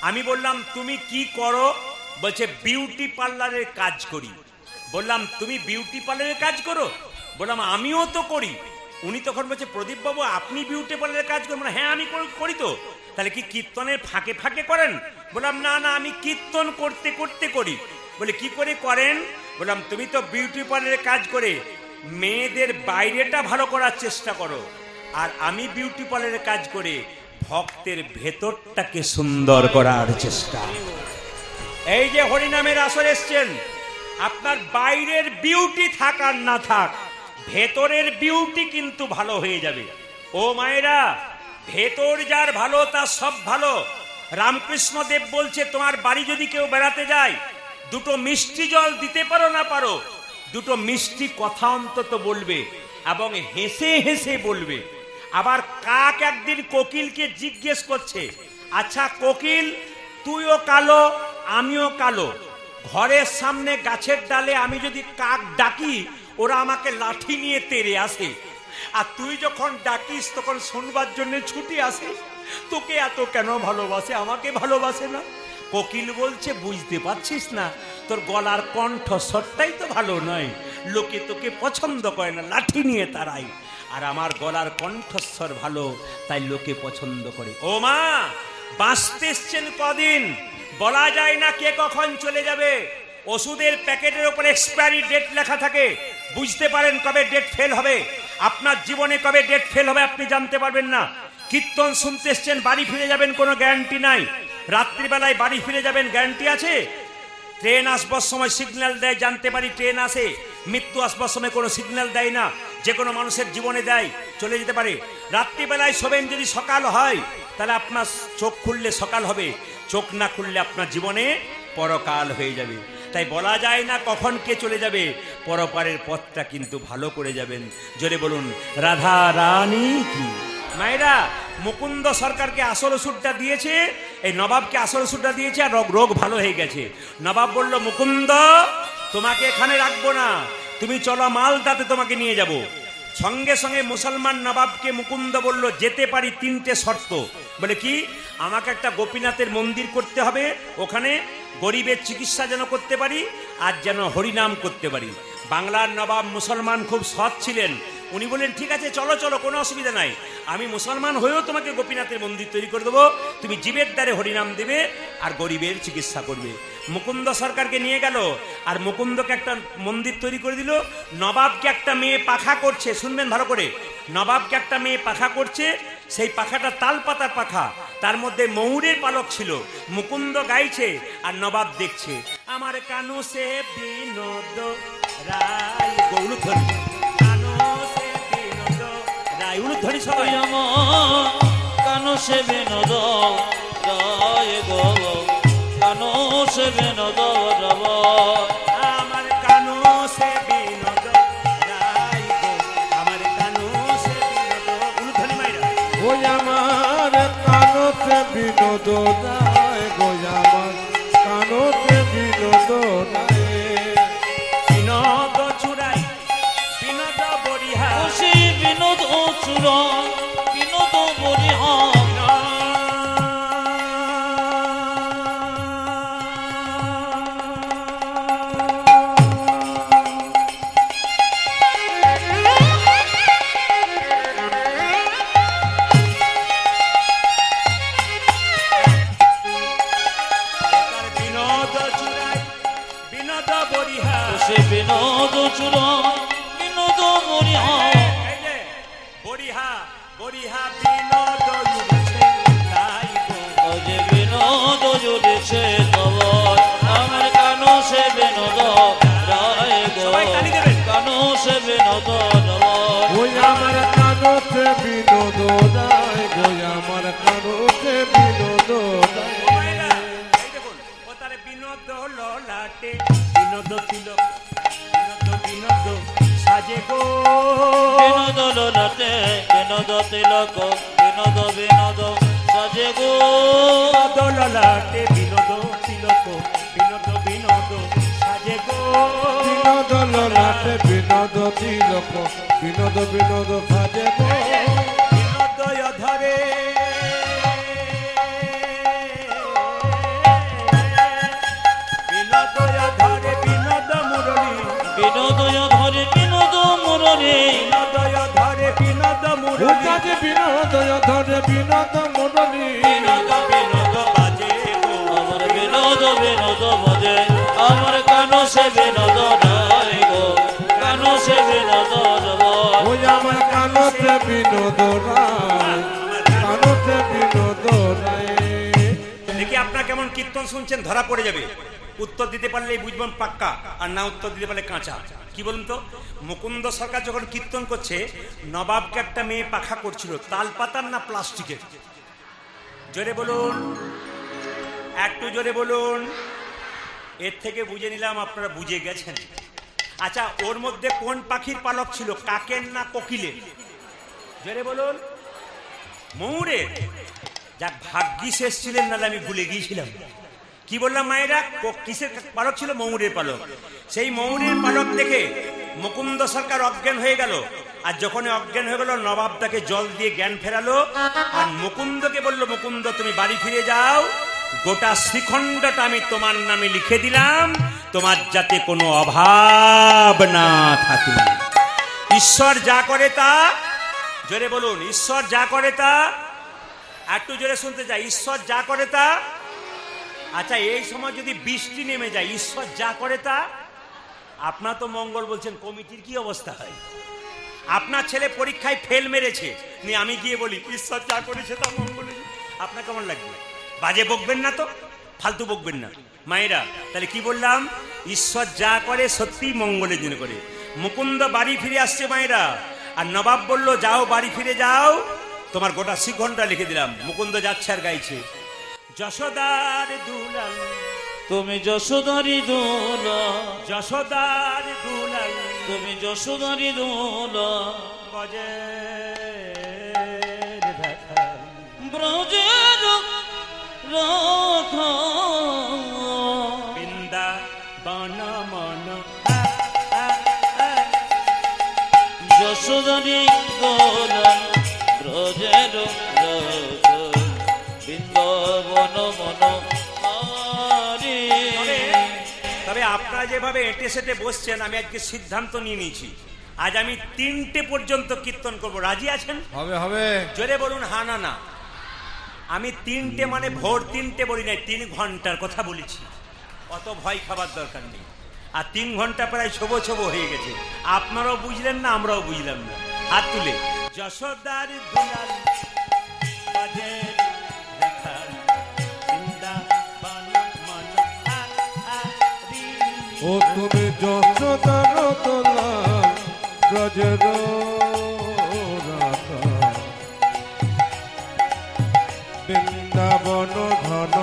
আমি বললাম, তুমি কি করো? বলছে বিউটি পার্লারের কাজ করি। বললাম, তুমি বিউটি পার্লারের কাজ করো? বললাম, আমিও তো করি। উনি তখন বলছে, প্রদীপ বাবু আপনি বিউটি পার্লারের কাজ করেন? হ্যাঁ আমি করি তো। তাহলে কি কীর্তনের ফাঁকে ফাঁকে করেন? বললাম, না না, আমি কীর্তন করতে করতে করি। বলে কি করে করেন? বললাম, তুমি তো বিউটি পার্লারের কাজ করে মেয়েদের বাইরেটা ভালো করার চেষ্টা করো, আর আমি বিউটি পার্লারের কাজ করে ভক্তের ভেতরটাকে সুন্দর করার চেষ্টা। এই যে হরিনামের আসর এসছেন, আপনার বাইরের বিউটি থাক আর না থাক, ভেতরের বিউটি কিন্তু ভালো হয়ে যাবে। ও মায়েরা, ভেতর যার ভালো তার সব ভালো। রামকৃষ্ণ দেব বলছে, তোমার বাড়ি যদি কেউ বেড়াতে যায়, দুটো মিষ্টি জল দিতে পারো না পারো, দুটো মিষ্টি কথা অন্তত বলবে এবং হেসে হেসে বলবে। আবার কাক একদিন কোকিলকে জিজ্ঞেস করছে, আচ্ছা কোকিল, তুইও কালো আমিও কালো। ঘরের সামনে গাছের ডালে আমি যদি কাক ডাকি, ওরা আমাকে লাঠি নিয়ে তেড়ে আসে। আর তুই যখন ডাকিস তখন শুনবার জন্য ছুটি আসে। তোকে এত কেন ভালোবাসে, আমাকে ভালোবাসে না? কোকিল বলছে, বুঝতে পারছিস না? তোর গলার কণ্ঠস্বরটাই তো ভালো নয়, লোকে তোকে পছন্দ করে না, লাঠি নিয়ে তারাই। আর আমার গলার কণ্ঠস্বর ভালো, তাই লোকে পছন্দ করে। ও মা, বাঁচতে এসছেন কদিন, বলা যায় না কে কখন চলে যাবে। ওষুধের প্যাকেটের উপর এক্সপায়ারি ডেট লেখা থাকে, বুঝতে পারেন কবে ডেট ফেল হবে। আপনার জীবনে কবে ডেট ফেল হবে আপনি জানতে পারবেন না। কীর্তন শুনতে এসছেন, বাড়ি ফিরে যাবেন কোনো গ্যারান্টি নাই। রাত্রিবেলায় বাড়ি ফিরে যাবেন গ্যারান্টি আছে? ট্রেন আসবার সময় সিগন্যাল দেয়, জানতে পারি ট্রেন আসে। মৃত্যু আসবার সময় কোনো সিগন্যাল দেয় না, যে কোনো মানুষের জীবনে দেয়, চলে যেতে পারে। রাত্রিবেলায় শোবেন, যদি সকাল হয় তাহলে আপনার চোখ খুললে সকাল হবে, চোখ না খুললে আপনার জীবনে পরকাল হয়ে যাবে। তাই বলা যায় না কখন কে চলে যাবে, পরপারের পথটা কিন্তু ভালো করে যাবেন। জোরে বলুন রাধা রানী কি। মায়েরা, মুকুন্দ সরকারকে আসল ওষুধটা দিয়েছে, এই নবাবকে আসল ওষুধটা দিয়েছে, আর রোগ ভালো হয়ে গেছে। নবাব বলল, মুকুন্দ তোমাকে এখানে রাখবো না, তুমি চলো মালদাতে তোমাকে নিয়ে যাব। সঙ্গে সঙ্গে মুসলমান নবাবকে মুকুন্দ বলল, যেতে পারি, 3টে শর্ত। বলে কি? আমাকে একটা গোপীনাথের মন্দির করতে হবে, ওখানে গরিবের চিকিৎসা যেন করতে পারি, আর যেন হরিনাম করতে পারি। বাংলার নবাব মুসলমান, খুব সৎ ছিলেন। উনি বললেন, ঠিক আছে চলো চলো, কোনো অসুবিধা নাই, আমি মুসলমান হয়েও তোমাকে গোপীনাথের মন্দির তৈরি করে দেবো, তুমি জীবের দ্বারে হরিনাম দেবে আর গরিবের চিকিৎসা করবে। মুকুন্দ সরকারকে নিয়ে গেল, আর মুকুন্দকে একটা মন্দির তৈরি করে দিল। নবাবকে একটা মেয়ে পাখা করছে, শুনবেন ভালো করে, নবাবকে একটা মেয়ে পাখা করছে, সেই পাখাটা তাল পাতার পাখা, তার মধ্যে ময়ূরের পালক ছিল। মুকুন্দ গাইছে আর নবাব দেখছে। আমার কানু সে বিনোদ রায়, গৌরধরি কানু সে বিনোদ রায়, উলুধ্বনি সবাই। কানো সে বিনোদ রায় গো, কানো সে বিনোদ রব। আমার কানু সে বিনোদ রায় গো, আমার কানু সে বিনোদ, উলুধ্বনি মাইরা। ওই আমার কানতে বিনোদ রায় গো, আমার কানতে বিনোদ রায়। বিনোদ চুরাই বিনোদ বরিহা, খুশি বিনোদ চূড়াই বিনোদ বরিহার। বিনোদ চুরাই বিনোদ বরিহা, সে বিনোদ চূড়াই বিনোদ বরিহার। এই যে বরিহা বরিহা বিনোদ উড়ছে তাই গো। ও যে বিনোদ জুড়েছে তবর, আমার কানো সে বিনোদ রায় গো, সবাই তালি দেবেন। কানো সে বিনোদ রব। ওই আমার কানতে বিনোদ রায় গো, আমার কানতে বিনোদ রায়। মায়েরা, এই দেখুন, ও তারে বিনোদ ললাটে বিনোদ তিলক, বিনোদ বিনোদ সাজে গো। বিনোদ ললাটে বিনোদ তিলক, বিনোদ বিনোদ সাজে গো। বিনোদ ললাটে বিনোদ তিলক, বিনোদ বিনোদ সাজে গো। বিনোদ ললাটে বিনোদ তিলক, বিনোদ বিনোদ সাজে গো। বিনোদয় ধরে বিনোদয় ধরে বিনোদ মুরলী, বিনোদয় ধরে বিনোদ মুরলী। বিনোদয় ধরে বিনোদ মুরলী, উদাজে বিনোদয় ধরে বিনোদ মুরলী। বিনোদ বিনোদ বাজে গো। আমার বিনোদ বিনোদ ভজে, আমার কানো সে বিনোদ রায় গো, কানো সে বিনোদ রব। ওই আমার কানতে বিনোদ রায়, কানতে বিনোদ রায়। দেখি আপনার কেমন কীর্তন শুনছেন, ধরা পড়ে যাবে। উত্তর দিতে পারলেই বুঝবেন পাক্কা, আর না উত্তর দিতে পারলে কাঁচা। কি বলুন তো, মুকুন্দ সরকার যখন কীর্তন করছে, নবাবকে একটা মেয়ে পাখা করছিল, তাল পাতার না প্লাস্টিকের? জোরে বলুন, একটু জোরে বলুন। এর থেকে বুঝে নিলাম আপনারা বুঝে গেছেন। আচ্ছা, ওর মধ্যে কোন পাখির পালক ছিল, কাকের না কোকিলের? জোরে বলুন। ময়ূরের। যাক, ভাগ্যিস এসেছিলেন, নাহলে আমি ভুলে গিয়েছিলাম। কি বললাম মায়েরা, কিসের পালক ছিল? ময়ূরের পালক। সেই ময়ূরের পালক দেখে মুকুন্দ সরকার অজ্ঞান হয়ে গেল। আর যখন অজ্ঞান হয়ে গেল, নবাব তাকে জল দিয়ে জ্ঞান ফেরালো। আর মুকুন্দকে বলল, মুকুন্দ তুমি বাড়ি ফিরে যাও, গোটা শ্রীখণ্ডটা আমি তোমার নামে লিখে দিলাম, তোমার যাতে কোনো অভাব না থাকে। ঈশ্বর যা করে তা, জোরে বলুন, ঈশ্বর যা করে তা, একটু জোরে শুনতে চাই, ঈশ্বর যা করে তা। আচ্ছা, এই সময় যদি বৃষ্টি নেমে যায়, ঈশ্বর যা করে তা। আপনার তো মঙ্গল বলছেন, কমিটির কি অবস্থা হয়? আপনার ছেলে পরীক্ষায় ফেল মেরেছে, নিয়ে আমি গিয়ে বলি ঈশ্বর যা করেছে তা মঙ্গল। আপনার কেমন লাগবে? বাজে বকবেন না তো, ফালতু বকবেন না মায়েরা। তাহলে কি বললাম? ঈশ্বর যা করে সত্যি মঙ্গলের জন্য করে। মুকুন্দ বাড়ি ফিরে আসছে মায়েরা, আর নবাব বলল যাও বাড়ি ফিরে যাও, তোমার গোটা শিখনটা লিখে দিলাম। মুকুন্দ যাচ্ছে আর গাইছে, যশোদার দুলাল তুমি যশোদারি দোলা, যশোদার দুলাল তুমি যশোদারি দোলা, গজের দেখা ব্রজের রাখ বৃন্দা বন মন। যশোদারি দোলা, ব্রজের রাখ বৃন্দাবন মন হারি। তবে আপনারা যেভাবে এঁটে সেটে বসছেন, আমি আজকে সিদ্ধান্ত নিয়ে নিয়েছি, আজ আমি 3টে পর্যন্ত কীর্তন করব। রাজি আছেন? হবে হবে। জোরে বলুন হা না না। আমি 3টে মানে ভোর 3টে বলি নাই, 3 ঘন্টার কথা বলেছি। অত ভয় খাবার দরকার নেই। আর 3 ঘন্টা প্রায় ছোবো ছোবো হয়ে গেছে। আপনারাও বুঝলেন না, আমরাও বুঝলাম না। হাত তুলে, যশোদার দুলাল বাজের দেখাল, বৃন্দাবন মনোহারি। ও তুমি যশোদার দুলাল, ব্রজের রাখা, বৃন্দাবন ধন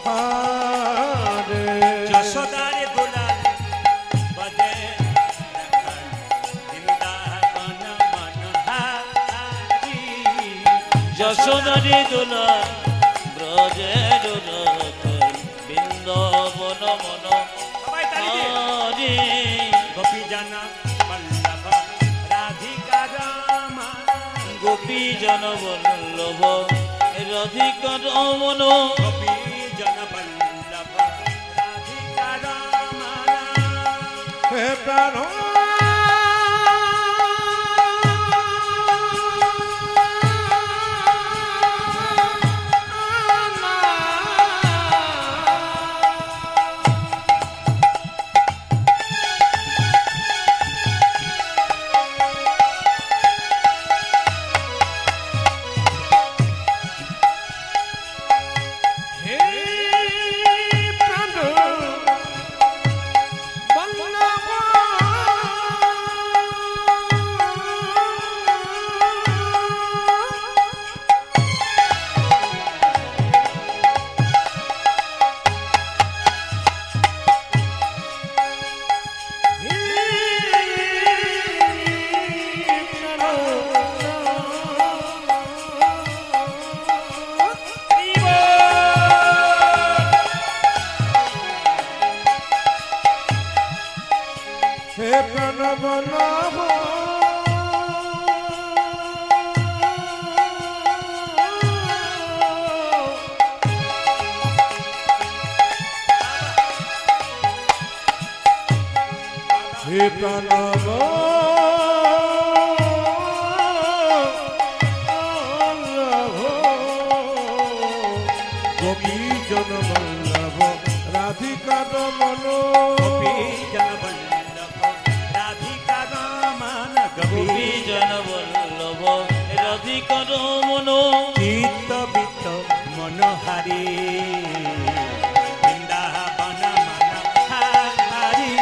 হারে। যশোদার দুলাল বাজের দেখাল, বৃন্দাবন মনোহারি। যশোদারি দোলা, ব্রজের রাখ বৃন্দাবন মন সবাই তালি দিয়ে। হারি। গোপী জানা বল্লভ রাধিকা রামা, গোপী জন বল্লভ রাধিকা রমন, গোপী জন বল্লভ রাধিকা রামা। হে প্রাণ হে প্রণব নব হে প্রণব গোপী জন বল্লভ রাধিকা রমন, গোপী জন বল্লভ রাধিকা রামা, গোপী জন বল্লভ রাধিকা রমন, চিত্ত বিত্ত মনোহারি, বৃন্দাবন মনোহারি।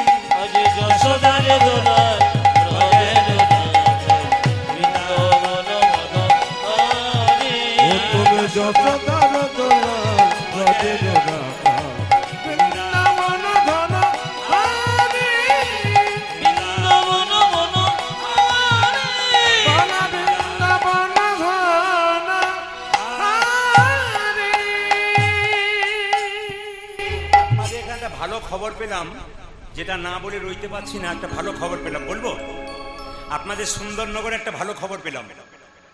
আজ যশোদার দোলাল, ব্রজের রাখ বৃন্দাবন মন হারি। ও তুমি যশোদার দোলাল, ব্রজের রাখা, বৃন্দাবন ধন হারি। বৃন্দাবন মন হারি। বৃন্দাবন ধন হারি। একটা ভালো খবর পেলাম, যেটা না বলে রইতে পারছি না। একটা ভালো খবর পেলাম, বলবো? আপনাদের সুন্দরনগরে একটা ভালো খবর পেলাম,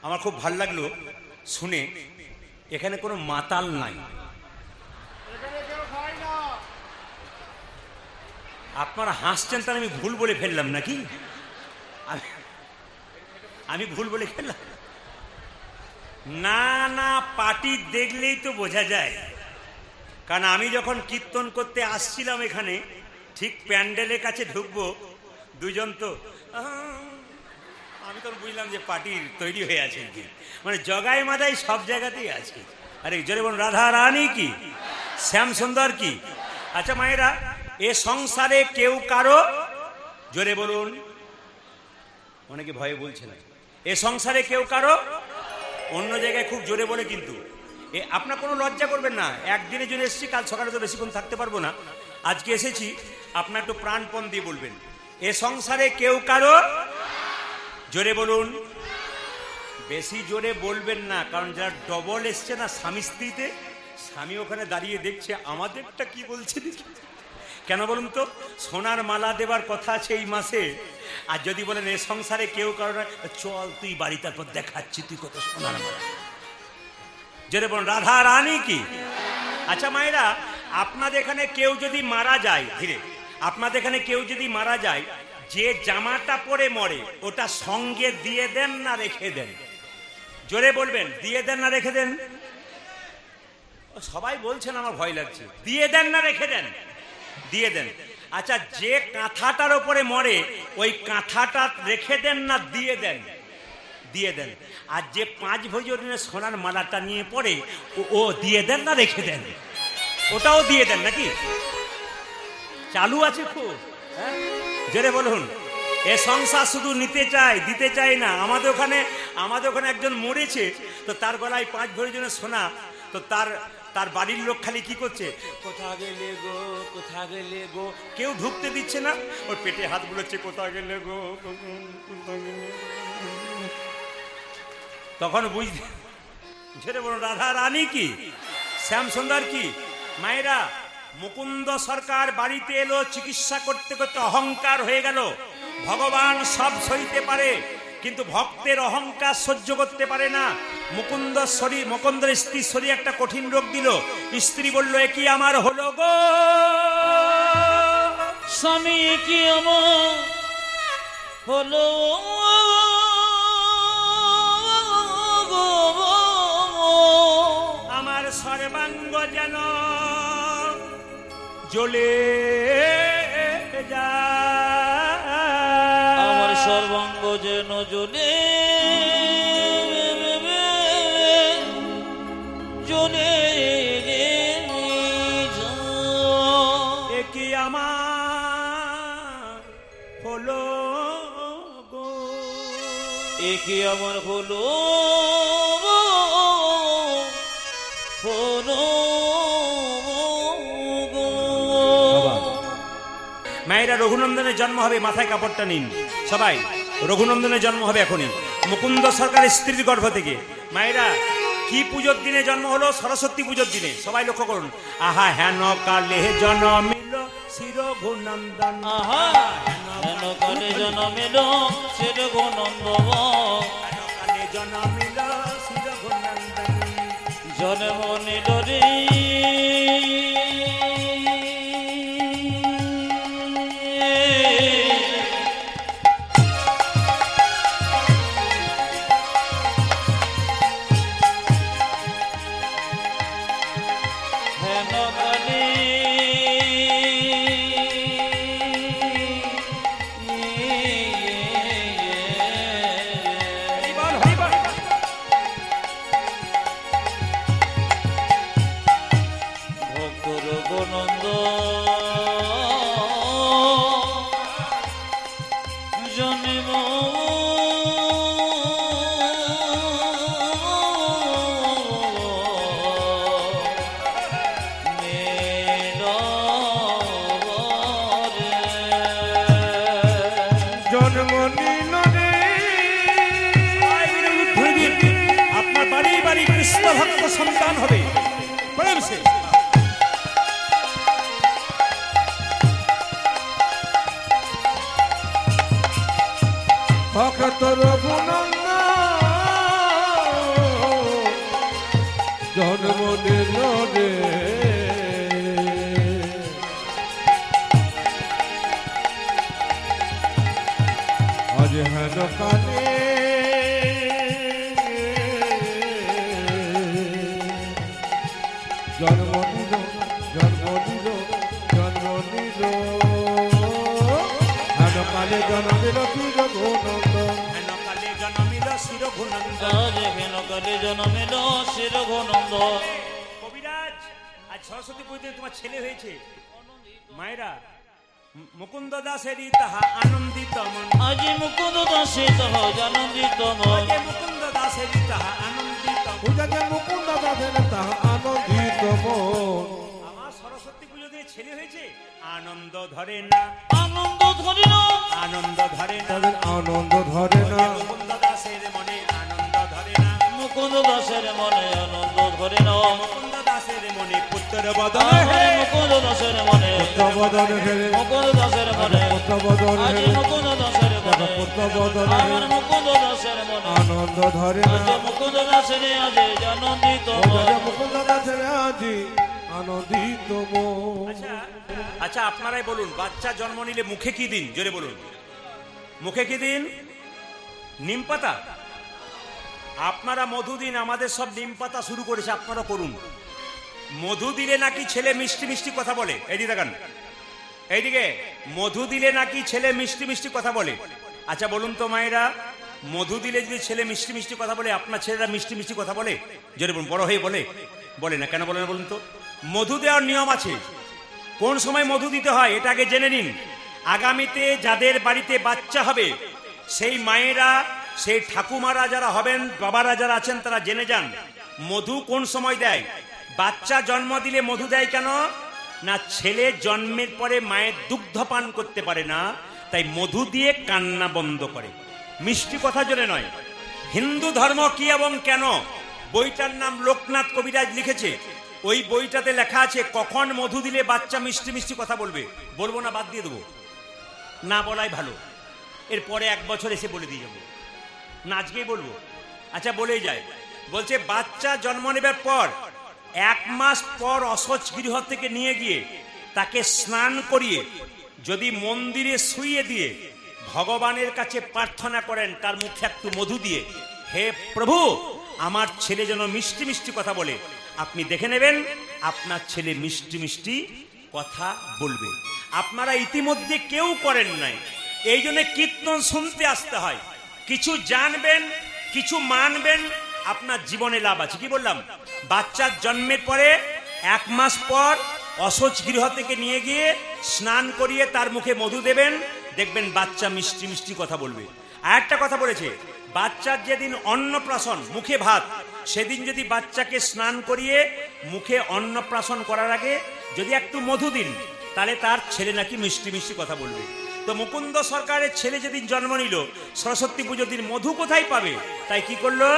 আমার খুব ভালো লাগলো শুনে। এখানে কোনো মাতাল নাই। আপনারা হাসছেন, তার আমি ভুল বলে ফেললাম নাকি? আমি ভুল বলে ফেললাম? না না, পার্টি দেখলেই তো বোঝা যায়। কারণ আমি যখন কীর্তন করতে আসছিলাম এখানে, ঠিক প্যান্ডেলের কাছে ঢুকবো, দুজন তো আমি তো বুঝলাম যে পার্টির তৈরি হয়ে আছে কি, মানে জগায় মাদাই সব জায়গাতেই আছে। আরে জোরে বলুন, রাধা রানী কি, শ্যাম সুন্দর কি। আচ্ছা মায়েরা, এ সংসারে কেউ কারো, জোরে বলুন, অনেকে ভয়ে বলছে না, এ সংসারে কেউ কারো, অন্য জায়গায় খুব জোরে বলে কিন্তু। আপনার কোনো লজ্জা করবেন না। একদিনের জন্য এসেছি, কাল সকালে তো বেশিক্ষণ থাকতে পারবো না, আজকে এসেছি, আপনার একটু প্রাণপণ দিয়ে বলবেন, এ সংসারে কেউ কারো, জোরে বলুন। বেশি জোরে বলবেন না, কারণ যারা ডবল এসছে না স্বামী স্ত্রীতে, স্বামী ওখানে দাঁড়িয়ে দেখছে আমাদেরটা কি বলছে। কেন বলুন তো? সোনার মালা দেবার কথা আছে এই মাসে, আর যদি বলেন এ সংসারে কেউ কারো না, চল তুই বাড়ি, তারপর দেখাচ্ছি তুই কত সোনার মালা। যদি বলুন রাধা রানী কি। আচ্ছা মায়েরা, আপনাদের এখানে কেউ যদি মারা যায়, ধীরে, আপনাদের এখানে কেউ যদি মারা যায়, যে জামাটা পরে মরে ওটা সঙ্গে দিয়ে দেন না রেখে দেন? জোরে বলবেন, দিয়ে দেন না রেখে দেন? সবাই বলছেন, আমার ভয় লাগছে। দিয়ে দেন না রেখে দেন? দিয়ে দেন। আচ্ছা, যে কাঁথাটার ওপরে মরে ওই কাঁথাটা রেখে দেন না দিয়ে দেন? দিয়ে দেন। আর যে 5 ভজনের সোনার মালাটা নিয়ে পড়ে ও দিয়ে দেন না রেখে দেন? ওটাও দিয়ে দেন নাকি? চালু আছে খুব, হ্যাঁ? জোরে বলুন। এ সংসার শুধু নিতে চায়, দিতে চায় না। আমাদের ওখানে একজন মরেছে, তো তার গলায় 5 ভজনের সোনা, তো তার বাড়ির লোক খালি কি করছে, কোথা গেলে গো, কোথা গেলে গো, কেউ ঢুকতে দিচ্ছে না, ওর পেটে হাত বুলোচ্ছে, কোথা গেলে গো, কোথা গেলে। তখন বুঝতে, ছেড়ে বলুন রাধা রানী কি, শ্যাম সুন্দর কি। মায়েরা, মুকুন্দ সরকার বাড়িতে এলো, চিকিৎসা করতে করতে অহংকার হয়ে গেল। ভগবান সব সইতে পারে, কিন্তু ভক্তের অহংকার সহ্য করতে পারে না। মুকুন্দের স্ত্রীর শরীর একটা কঠিন রোগ দিল। স্ত্রী বলল, এ কি আমার হলো গো স্বামী, কি আমার হলো গো, আমার সর্বাঙ্গ যেন জ্বলে যায়, আমার সর্বাঙ্গ যেন জ্বলে জ্বলে যায়। এ কি আমার হলো গো, এ কি আমার হলো হলো গো। মায়েরা, রঘুনন্দনের জন্ম হবে, মাথায় কাপড়টা নিন সবাই। রঘুনন্দনের জন্ম হবে এখনই, মুকুন্দ সরকারের স্ত্রীর গর্ভ থেকে। মায়েরা, কি পুজোর দিনে জন্ম হলো? সরস্বতী পুজোর দিনে। সবাই লক্ষ্য করুন। আহা হেন কালে জন্মিল শ্রী রঘুনন্দন, আহা হেন কালে জন্মিল শ্রী রঘুনন্দন, কালে জন্মিল শ্রী রঘুনন্দন, জন্ম নিল রে আপনার বাড়ি বাড়ি কৃষ্ণ ভক্ত সন্তান হবে। প্রেম সে রঘুনন্দন জন্ম দিল রে আজ হেন কালে জন্ম দিল জন্ম দিল জন্ম দিল হেন কালে জন্ম দিল শ্রী রঘুনন্দন হেন কালে জন্মিল শ্রী রঘুনন্দন। আজ হেন কালে জন্মিল শ্রী রঘুনন্দ। কবিরাজ, আজ সরস্বতী পুজোতে তোমার ছেলে হয়েছে। মায়েরা, মুকুন্দ দাসেরই তাহা আনন্দিত মন, আজি মুকুন্দ দাসে তহ আনন্দিত মন। আজে মুকুন্দ দাসেরই তাহা আনন্দিত মন। পূজাতে মুকুন্দ দাসের তাহা আনন্দিত মন আমার সরস্বতী পুজোতে ছেলে হয়েছে, আনন্দ ধরে না, আনন্দ ধরে না, আনন্দ ধরে না, তাদের আনন্দ ধরে না মুকুন্দ দাসের মনে আনন্দ ধরে না, মুকুন্দ দাসের মনে আনন্দ ধরে না। মুকুন্দ দাসের মনে পুত্র বদন হে, মুকুন্দ দাসের মনে পুত্রবদন হেরে মুকুন্দ দাসের মনে পুত্রবদন আজি হেরে মুকুন্দ দাসের মনে পুত্রবদন আমার হেরে মুকুন্দ দাসের মনে আনন্দ ধরে না আজ মুকুন্দ দাসের আজ আনন্দিত পূজাতে মন। মুকুন্দ দাসের আজি আনন্দিত মন আচ্ছা আচ্ছা, আপনারাই বলুন, বাচ্চা জন্ম নিলে মুখে কি দিন? জোরে বলুন, মুখে কি দিন? নিম পাতা। আপনারা মধু দিন, আমাদের সব নিম পাতা শুরু করেছে, আপনারা করুন। মধু দিলে নাকি ছেলে মিষ্টি মিষ্টি কথা বলে। এইদিকে দেখান, এইদিকে, মধু দিলে নাকি ছেলে মিষ্টি মিষ্টি কথা বলে। আচ্ছা বলুন তো মায়েরা, মধু দিলে যদি ছেলে মিষ্টি মিষ্টি কথা বলে, আপনার ছেলেরা মিষ্টি মিষ্টি কথা বলে? জোরে বলুন, বড় হয়ে বলে? বলে না, কেন বলে না বলুন তো? মধু দেওয়ার নিয়ম আছে, কোন সময় মধু দিতে হয় এটা আগে জেনে নিন। আগামীতে যাদের বাড়িতে বাচ্চা হবে, সেই মায়েরা, সেই ঠাকুমারা যারা হবেন, বাবারা যারা আছেন, তারা জেনে যান মধু কোন সময় দেয়। বাচ্চা জন্ম দিলে মধু দেয় কেন না? ছেলে জন্মের পরে মায়ের দুগ্ধ পান করতে পারে না, তাই মধু দিয়ে কান্না বন্ধ করে। মিষ্টি কথা জোরে নয়। হিন্দু ধর্ম কি এবং কেন, বইটার নাম লোকনাথ কবিরাজ লিখেছে। ওই বইটাতে লেখা আছে কখন মধু দিলে বাচ্চা মিষ্টি মিষ্টি কথা বলবে। বলবো না, বাদ দিয়ে দেবো, না বলাই ভালো। এরপরে 1 বছর এসে বলে দিয়ে যাবো, না আজকেই বলবো। আচ্ছা বলেই যায়, বলছে বাচ্চা জন্ম নেবার পর 1 মাস পর অসচ গৃহ থেকে নিয়ে গিয়ে তাকে স্নান করিয়ে যদি মন্দিরে শুইয়ে দিয়ে ভগবানের কাছে প্রার্থনা করেন তার মুখে একটু মধু দিয়ে, হে প্রভু আমার ছেলে যেন মিষ্টি মিষ্টি কথা বলে, আপনি দেখে নেবেন আপনার ছেলে মিষ্টি মিষ্টি কথা বলবে। আপনারা ইতিমধ্যে কেউ করেন নাই, এই জন্য কীর্তন শুনতে আসতে হয়। কিছু জানবেন, কিছু মানবেন, আপনার জীবনে লাভ আছে। কি বললাম? বাচ্চার জন্মের পরে 1 মাস পর অসচ গৃহ থেকে নিয়ে গিয়ে স্নান করিয়ে তার মুখে মধু দেবেন, দেখবেন বাচ্চা মিষ্টি মিষ্টি কথা বলবে। আর একটা কথা বলেছে, বাচ্চার যেদিন অন্নপ্রাশন, মুখে ভাত, সেদিন যদি বাচ্চাকে স্নান করিয়ে মুখে অন্নপ্রাশন করার আগে যদি একটু মধু দিন, তাহলে তার ছেলে নাকি মিষ্টি মিষ্টি কথা বলবে। তো মুকুন্দ সরকারের ছেলে যেদিন জন্ম নিল, সরস্বতী পুজোর দিন মধু কোথায় পাবে? তাই কি করলো?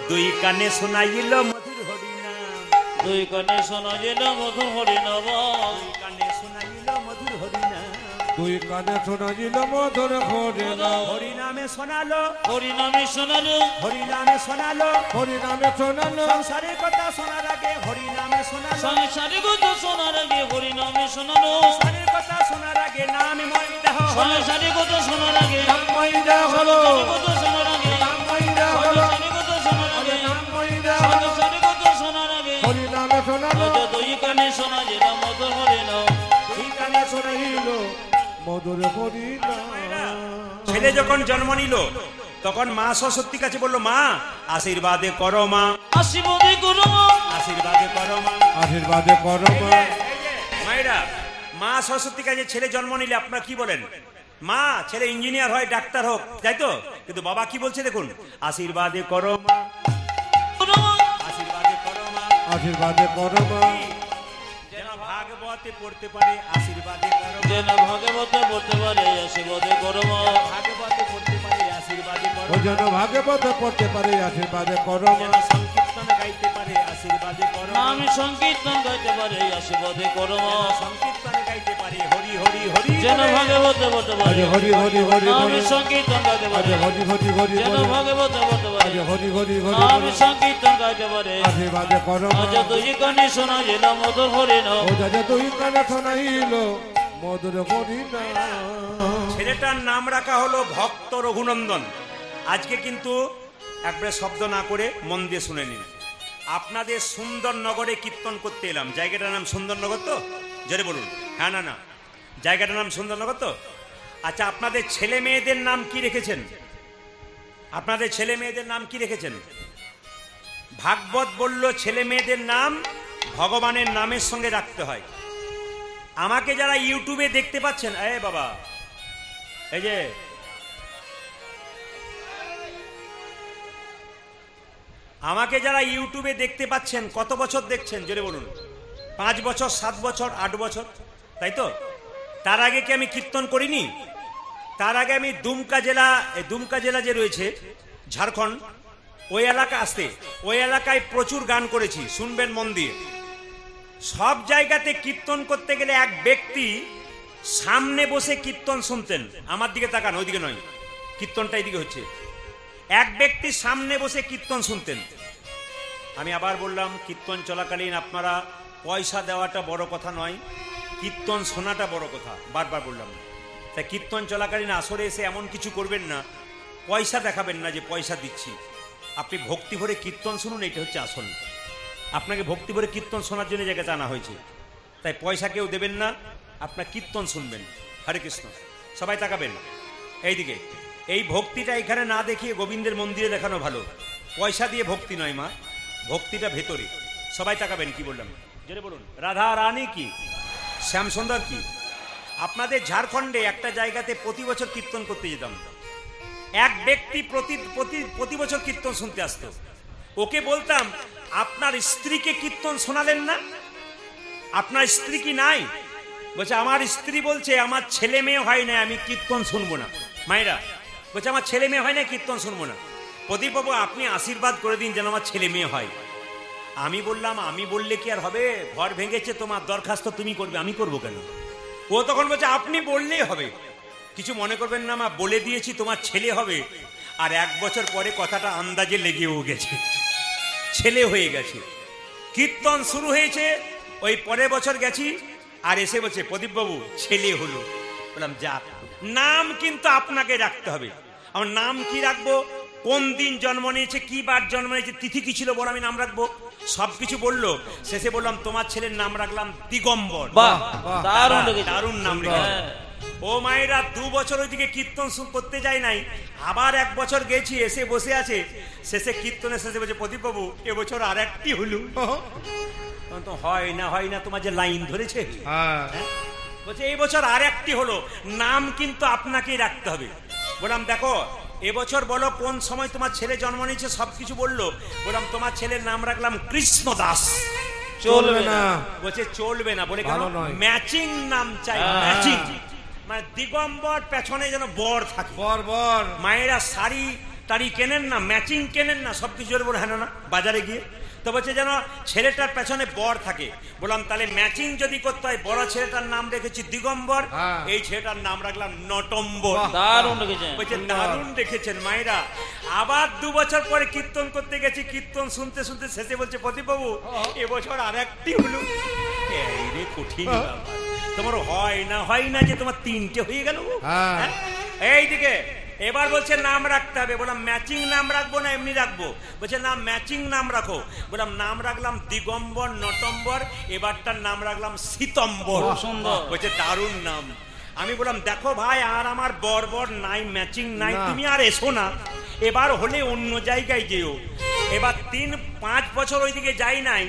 2 কানে শোনাইল মধুর হরিনাম, 2 কানে শোনা যেন মধুর হরিনাম, 2 কানে শোনাইল মধুর হরিনাম, 2 কানে শোনাইল মধুর হরিনাম হরিনামে শোনালো, হরিনামে শোনালো, হরিনামে শোনালো, হরিনামে শোনালো সংসারের কথা শোনার আগে হরিনামে শোনালো, সংসারের কথা শোনার আগে হরিনামে শোনালো, সংসারের কথা শোনার আগে নামে মই দেহ, সংসারের কথা শোনার আগে, নামময় দেহ হলো সংসারের কথা শোনার আগে, নামময় দেহ হলো সংসারের কথা শোনার আগে, নামময় দেহ হলো সংসারের কথা শোনার আগে, হরিনামে শোনালো আজ 2 কানে শোনা যেন মধুর হরিনাম। 2 কানে শোনাইল মধুর হরিনাম ছেলে যখন জন্ম নিল তখন মা সরস্বতীর কাছে বলল, মা আশীর্বাদে করো, মা আশীর্বাদে করো, আশীর্বাদে করো, মা। আশীর্বাদে করো মা মায়েরা, মা সরস্বতীর কাছে ছেলে জন্ম নিলে আপনারা কি বলেন? মা ছেলে ইঞ্জিনিয়ার হয়, ডাক্তার হোক, তাই তো? কিন্তু বাবা কি বলছে দেখুন, আশীর্বাদে করো, মা করো, আশীর্বাদে করো, মা। আশীর্বাদে করো মা যেন ভাগবতে পড়তে পারে, আশীর্বাদে করো, মা। যেন ভাগবত পড়তে পারে, আশীর্বাদে করো, মা ভাগবতে পড়তে পারে, আশীর্বাদে করো, ও মা। যেন ভাগবত পড়তে পারে, আশীর্বাদে করো মা যেন সংকীর্তন গাইতে পারে, আশীর্বাদে করো, মা। আমি সংকীর্তন গাইতে পারে, আশীর্বাদে করো, মা যেন সংকীর্তন গাইতে পারে, হরি হরি হরি হরি যেন বলে। ভাগবত বলতে পারে হরি হরি হরি আমি বলে। সংকীর্তন গাইতে পারে হরি হরি হরি যেন বলে। ভাগবত বলতে পারে হরি হরি হরি আমি বলে। সংকীর্তন গাইতে পারে আশীর্বাদে করো মা। আজ তুই কানে শোনা যেলাম মধুর হরিণ ও যাতে তুই কানে শোনাইল মধুর হরিণা। ছেলেটার নাম রাখা হলো ভক্ত রঘুনন্দন। আজকে কিন্তু একবারে শব্দ না করে মন দিয়ে শুনে নিন। আপনাদের সুন্দরনগরে কীর্তন করতে এলাম। জায়গাটার নাম সুন্দরনগর তো? জোরে বলুন। হ্যাঁ না না, জায়গাটার নাম সুন্দরনগর তো? আচ্ছা, আপনাদের ছেলে মেয়েদের নাম কি রেখেছেন? আপনাদের ছেলে মেয়েদের নাম কি রেখেছেন? ভাগবত বলল ছেলে মেয়েদের নাম ভগবানের নামের সঙ্গে রাখতে হয়। আমাকে যারা ইউটিউবে দেখতে পাচ্ছেন, এ বাবা, এই যে আমাকে যারা ইউটিউবে দেখতে পাচ্ছেন, কত বছর দেখছেন জোরে বলুন? 5 বছর, 7 বছর, 8 বছর, তাই তো? তার আগে কি আমি কীর্তন করিনি? তার আগে আমি দুমকা জেলা যে রয়েছে ঝাড়খণ্ড, ওই এলাকা আসতে, ওই এলাকায় প্রচুর গান করেছি। শুনবেন মন দিয়ে। সব জায়গাতে কীর্তন করতে গেলে এক ব্যক্তি সামনে বসে কীর্তন শুনতেন। আমার দিকে তাকান, ওইদিকে নয়, কীর্তনটা এইদিকে হচ্ছে। এক ব্যক্তি সামনে বসে কীর্তন শুনতেন। আমি আবার বললাম, কীর্তন চলাকালীন আপনারা পয়সা দেওয়াটা বড় কথা নয়, কীর্তন শোনাটা বড় কথা। বারবার বললাম। তাই কীর্তন চলাকালীন আসরে এসে এমন কিছু করবেন না, পয়সা দেখাবেন না যে পয়সা দিচ্ছি। আপনি ভক্তি ভরে কীর্তন শুনুন, এটা হচ্ছে আসল। আপনাকে ভক্তি ভরে কীর্তন শোনার জন্য জায়গাতে আনা হয়েছে। তাই পয়সা কেউ দেবেন না, আপনার কীর্তন শুনবেন। হরে কৃষ্ণ। সবাই তাকাবেন এইদিকে। এই ভক্তিটা এখানে না দেখিয়ে গোবিন্দের মন্দিরে দেখানো ভালো। পয়সা দিয়ে ভক্তি নয় মা, ভক্তিটা ভেতরে। সবাই তাকাবেন। কি বললাম জোরে বলুন? রাধা রানী কি, শ্যামসুন্দর কি। আপনাদের ঝাড়খণ্ডে একটা জায়গাতে প্রতি বছর কীর্তন করতে যেতাম। এক ব্যক্তি প্রতি বছর কীর্তন শুনতে আসতো। ওকে বলতাম, আপনার স্ত্রীকে কীর্তন শোনালেন না? আপনার স্ত্রী কি নাই? বলছে, আমার স্ত্রী বলছে আমার ছেলে মেয়ে হয় না, আমি কীর্তন শুনবো না। মায়েরা বলছে, আমার ছেলে মেয়ে হয় না, কীর্তন শুনবো না। প্রদীপ বাবু, আপনি আশীর্বাদ করে দিন যেন আমার ছেলে মেয়ে হয়। আমি বললাম, আমি বললে কি আর হবে? ঘর ভেঙেছে, তোমার দরখাস্ত তুমি করবে, আমি করবো কেন? ও তখন বলছে, আপনি বললেই হবে। কিছু মনে করবেন না মা, বলে দিয়েছি তোমার ছেলে হবে। আর 1 বছর পরে কথাটা আন্দাজে লেগেও গেছে, ছেলে হয়ে গেছে। কীর্তন শুরু হয়েছে, ওই পরের বছর গেছি, আর এসে বলছে, প্রদীপ বাবু ছেলে হলো। বললাম, যাক, নাম কিন্তু আপনাকে রাখতে হবে। আমার নাম কি রাখবো, কোন দিন জন্ম নিয়েছে, কি বার জন্ম নিয়েছে, তিথি কি ছিল বল, আমি নাম রাখবো। সবকিছু বললো। শেষে বললাম, তোমার ছেলের নাম রাখলাম দিগম্বর। বাহ, দারুণ লেগেছে। দারুণ নাম রেখেছে। ও মায়েরা, 2 বছর ওইদিকে কীর্তন করতে যাই নাই, আবার 1 বছর গেছি, এসে বসে আছে। শেষে কীর্তনের শেষে বলছে, প্রদীপ বাবু এবছর আর একটি হলো। তো হয় না, তোমার যে লাইন ধরেছে। হ্যাঁ। বলছে, এই বছর আর একটি হলো, নাম কিন্তু আপনাকেই রাখতে হবে। বললাম, দেখো এবছর বলো কোন সময় তোমার ছেলে জন্ম নিয়েছে, সবকিছু বললো। বললাম, তোমার ছেলের নাম রাখলাম কৃষ্ণ দাস। চলবে না। বলছে, চলবে না। বলে, ভালো নয়। ম্যাচিং নাম চাই, ম্যাচিং। মানে দিগম্বর পেছনে যেন বর থাকে। বর মায়েরা শাড়ি টাড়ি কেনেন না, ম্যাচিং কেনেন না, সব কিছু বলে, হ্যাঁ না বাজারে গিয়ে তো বলছে যেন ছেলেটার পেছনে বর থাকে। বললাম, তাহলে ম্যাচিং যদি করতে হয়, বড় ছেলেটার নাম রেখেছি দিগম্বর, এই ছেলেটার নাম রাখলাম নটম্বর। দারুণ লেগেছে। বলছে, দারুণ রেখেছেন মায়েরা। আবার 2 বছর পরে কীর্তন করতে গেছি, কীর্তন শুনতে শুনতে শেষে বলছে, প্রদীপ বাবু এবছর আর একটি হলো। এই রে কঠিন ব্যাপার। তোমার হয় না যে তোমার 3টে হয়ে গেল। হ্যাঁ। এইদিকে এবার বলছে নাম রাখতে হবে। বললাম, ম্যাচিং নাম রাখবো না এমনি রাখবো? বলছে, না ম্যাচিং নাম রাখো। বললাম, নাম রাখলাম দিগম্বর নটম্বর, এবারটার নাম রাখলাম শীতম্বর। সুন্দর। বলছে, দারুণ নাম। আমি বললাম, দেখো ভাই, আর আমার বর নাই, ম্যাচিং নাই, তুমি আর এসো না, এবার হলে অন্য জায়গায় যেও। এবার 3-5 বছর ওইদিকে যাই নাই,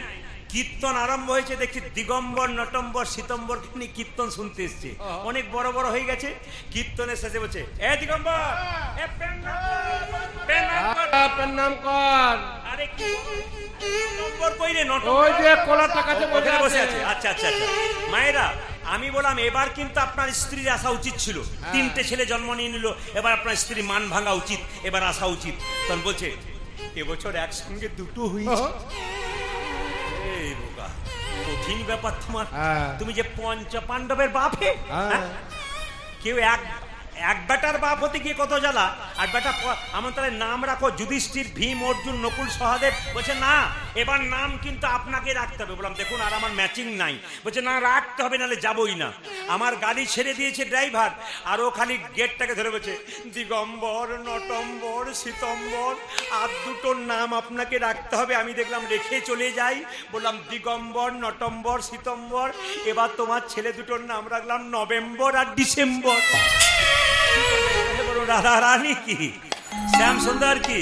কীর্তন আরম্ভ হয়েছে, দেখছি দিগম্বর নটম্বর শীতম্বর নিয়ে কীর্তন শুনতে এসছে। অনেক বড় বড় হয়ে গেছে। কীর্তনের শেষে বলছে, এ দিগম্বর, এ পেন নাম কর, পেন নাম কর। আরে কি নম্বর কই রে? ওই যে কোলাটা কাছে বসে আছে। আচ্ছা। মায়েরা, আমি বললাম, এবার কিন্তু আপনার স্ত্রীর আসা উচিত ছিল। 3টে ছেলে জন্ম নিয়ে নিল, এবার আপনার স্ত্রী মান ভাঙা উচিত, এবার আসা উচিত। তখন বলছে, এবছর একসঙ্গে 2টো হয়েছে। কঠিন কঠিন ব্যাপার তোমার। হ্যাঁ। তুমি যে পঞ্চ পাণ্ডবের বাপ হে, হ্যাঁ। হ্যাঁ? কেউ এক বেটার বাপ হতে গিয়ে কত জ্বালা, আর বেটা আমার তাহলে নাম রাখো যুধিষ্ঠির, ভীম, অর্জুন, নকুল, সহদেব। বলছে না, এবার নাম কিন্তু আপনাকে রাখতে হবে। বললাম দেখুন আর আমার ম্যাচিং নাই। বলছে না রাখতে হবে, নাহলে যাবই না। আমার গাড়ি ছেড়ে দিয়েছে ড্রাইভার, আর ও খালি গেটটাকে ধরে বলছে দিগম্বর, নটম্বর, শীতম্বর, আর দুটোর নাম আপনাকে রাখতে হবে। আমি দেখলাম রেখে চলে যাই। বললাম দিগম্বর, নটম্বর, শীতম্বর, এবার তোমার ছেলে দুটোর নাম রাখলাম নভেম্বর আর ডিসেম্বর। রাধা রানী কি, শ্যাম সুন্দর কি,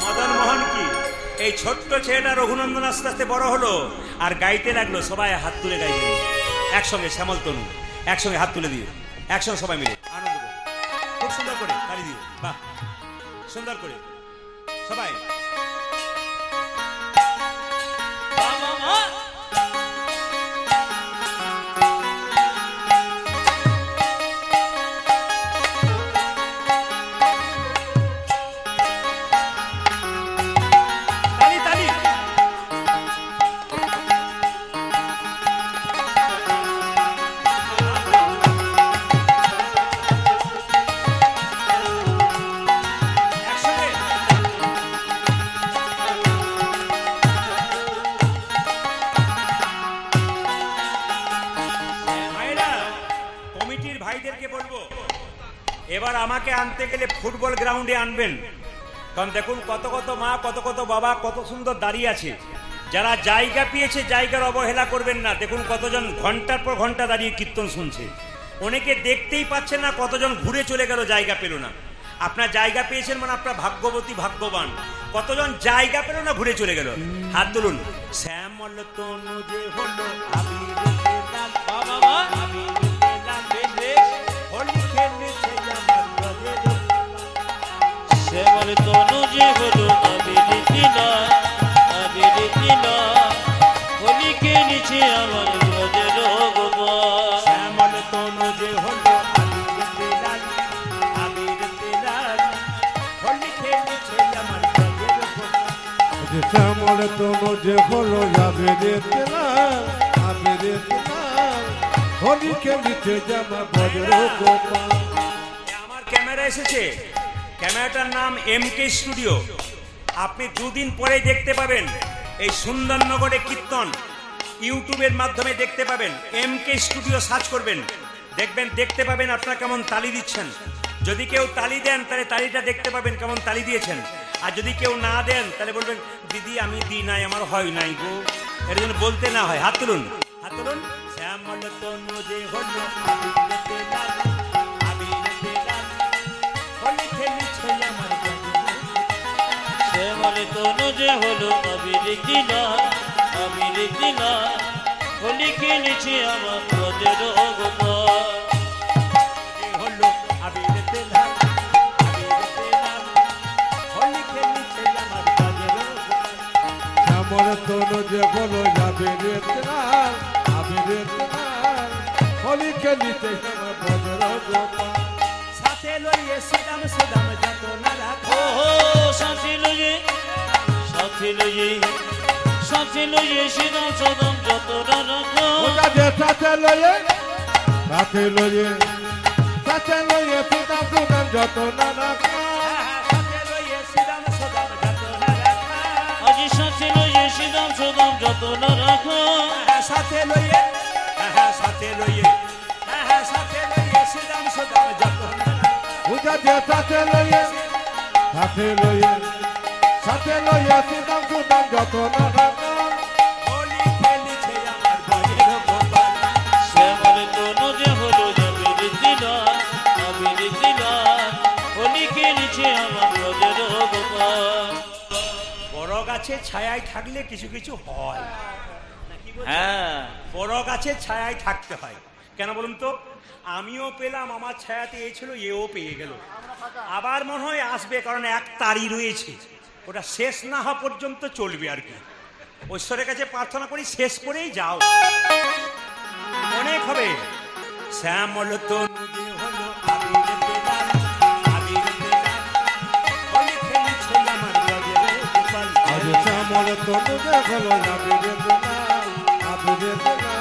মদন মোহন কি, এই ছোট্ট ছেলেটা রঘুনন্দন আস্তে আস্তে বড় হলো আর গাইতে লাগলো। সবাই হাত তুলে গাইবে একসঙ্গে, শ্যামল তনু একসঙ্গে হাত তুলে দিয়ে একসঙ্গে সবাই মিলে আনন্দ করে, খুব সুন্দর করে তালি দিয়ে, বাহ সুন্দর করে সবাই। তালি তালি। একসঙ্গে। ভাইরা, কমিটির ভাইদেরকে বলবো এবার আমাকে আনতে গেলে ফুটবল গ্রাউন্ডে আনবেন। কারণ দেখুন কত কত মা, কত কত বাবা কত সুন্দর দাঁড়িয়ে আছে। যারা জায়গা পেয়েছে জায়গার অবহেলা করবেন না। দেখুন কতজন ঘন্টার পর ঘন্টা দাঁড়িয়ে কীর্তন শুনছে। অনেকে দেখতেই পাচ্ছেন না, কতজন ঘুরে চলে গেল, জায়গা পেল না। আপনার জায়গা পেয়েছেন মানে আপনার ভাগ্যবতী, ভাগ্যবান। কতজন জায়গা পেল না, ঘুরে চলে গেল। হাত তুলুন। শ্যামল তনু যে হলো আবির লাল, বাবা আবির লাল বেশ, হোলি খেলেছে আমার ব্রজের লাল। শ্যামল তনু যে হলো আবির দিলা, আবির দিলা, হোলি খেলেছে আমার ব্রজের গোপাল। শ্যামল তনু যে হলো আবির লাল, আবির লাল, হোলি খেলেছে আমার ব্রজের গোপাল। যে শ্যামল তনু যে হলো আবিরের লাল, আবিরের লাল, হোলি খেলিতে জামা বজ্র গোপাল। আমার ক্যামেরা এসেছে, ক্যামেরাটার নাম এমকে স্টুডিও। আপনি দুদিন পরে দেখতে পাবেন এই সুন্দরনগরে কীর্তন ইউটিউবের মাধ্যমে দেখতে পাবেন। এমকে স্টুডিও সার্চ করবেন, দেখবেন, দেখতে পাবেন আপনারা কেমন তালি দিচ্ছেন। যদি কেউ তালি দেন তাহলে তালিটা দেখতে পাবেন কেমন তালি দিয়েছেন। আর যদি কেউ না দেন তাহলে বলবেন দিদি আমি দিই নাই, আমার হয় নাই গো। এর জন্য বলতে না হয়। হাত তুলুন, হাত তুলুন। শ্যামল তনু যে হলো আবিরেতে লাল, আবিরেতে লাল, হোলি খেলেছে আমার ব্রজের গোপাল। শ্যামল তনু যে হলো আবির দিলা, আবির দিলা, হোলি খেলেছে আমার ব্রজের গোপাল। যে হলো আবিরেতে লাল, আবিরেতে লাল, হোলি খেলেছে আমার ব্রজের গোপাল। শ্যামল তনু যে হলো আবিরের লাল, আবিরের লাল, হোলি খেলিতে জামা বজ্র গোপাল। সাথে লইয়ে সুদাম সুদাম যত না রাখো। ওহো সাথী লইয়ে, সাথী লইয়ে, সাথী লইয়ে সিদাম সদাম যত না রাখো। ওটা যে সাথে লয়ে, সাথে লয়ে, সাথে লয়ে সুদাম সুদাম যত না রাখা। সাথে লইয়ে সুদাম সুদাম যত না রাখা। আজি সাথী লইয়ে সিদাম সদাম যত না রাখো। সাথে লইয়ে, সাথে লইয়ে, সাথে লইয়ে সুদাম সুদাম যত না রাখা। ওটা যে সাথে লয়ে, সাথে লয়ে, সাথে লয়ে সুদাম সুদাম যত না রাখা। হোলি খেলেছে আমার ব্রজের গোপাল। শ্যামল তনু যে হলো আবির দিলা, আবির দিলা, হোলি খেলেছে আমার ব্রজের গোপাল। বড় গাছের ছায়ায় থাকলে কিছু কিছু হয়। হ্যাঁ বড় গাছের ছায়ায় থাকতে হয়। কেন বলুন তো? আমিও পেলাম, আমার ছায়াতে এই ছিল, এও পেয়ে গেল। আবার মনে হয় আসবে, কারণ এক তারি রয়েছে, ওটা শেষ না হওয়া পর্যন্ত চলবে আর কি। ঐশ্বরের কাছে প্রার্থনা করি শেষ করেই যাও, অনেক হবে। শ্যামল তনু যে হলো আবিরেতে লাল, আবিরেতে লাল, হোলি খেলেছে আমার ব্রজের গোপাল। আজ শ্যামল তনু যে হলো আবিরের লাল, আবিরের লাল,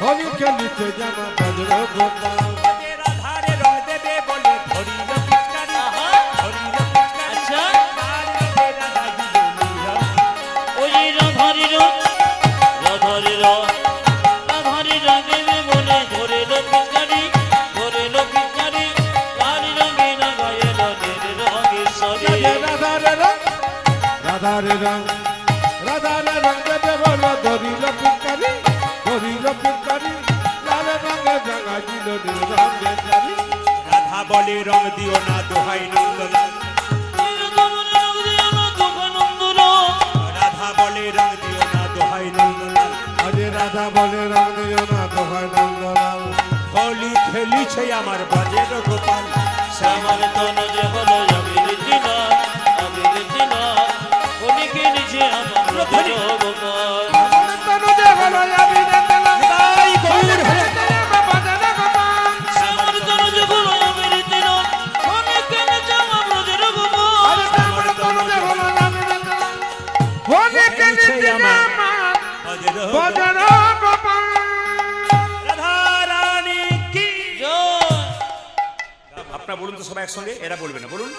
হরি খেলিতে জামা বজ্র গোপাল যে রাধারে রং দেবে বলে ধরিল পিচকারি আহা। ধরিল পিচকারি আচ্ছা। তার রঙে রাধা দিল নীরব। ওই রাধারি দেবে বলে ধরে লো পিচকারি লাল রঙে রাগায় রঙের রঙেশ্বরী রাধারে রং দেবে বলো ধরিল পিকারি লাল রঙে জাগা দিল নীল রঙের শাড়ি রাধা বলে রং দিও না দোহাই নন্দলাল রাধা বলে রং দিও না দোহাই নন্দলাল আজে রাধা বলে রং দিও না দোহাই নন্দলাল হোলি খেলিছে আমার ব্রজের গোপাল শ্যামার তন যে হলো আবির তিলক হোলি খেলিছে আমার ব্রজের গোপাল তনুজে হলো আবিরে তেলা তাই গৌর হয়ে শ্যামার তন যে হলো আবির তিলক হোলি খেলিছে আমার ব্রজের গোপাল আরে তনুজে হলো আবিরে তেলা হোলি খেলিতে জামা ব্রজের বজ্র গোপাল রাধা রানী কি জয় আপনারা বলুন তো সবাই একসঙ্গে, এরা বলবে না, বলুন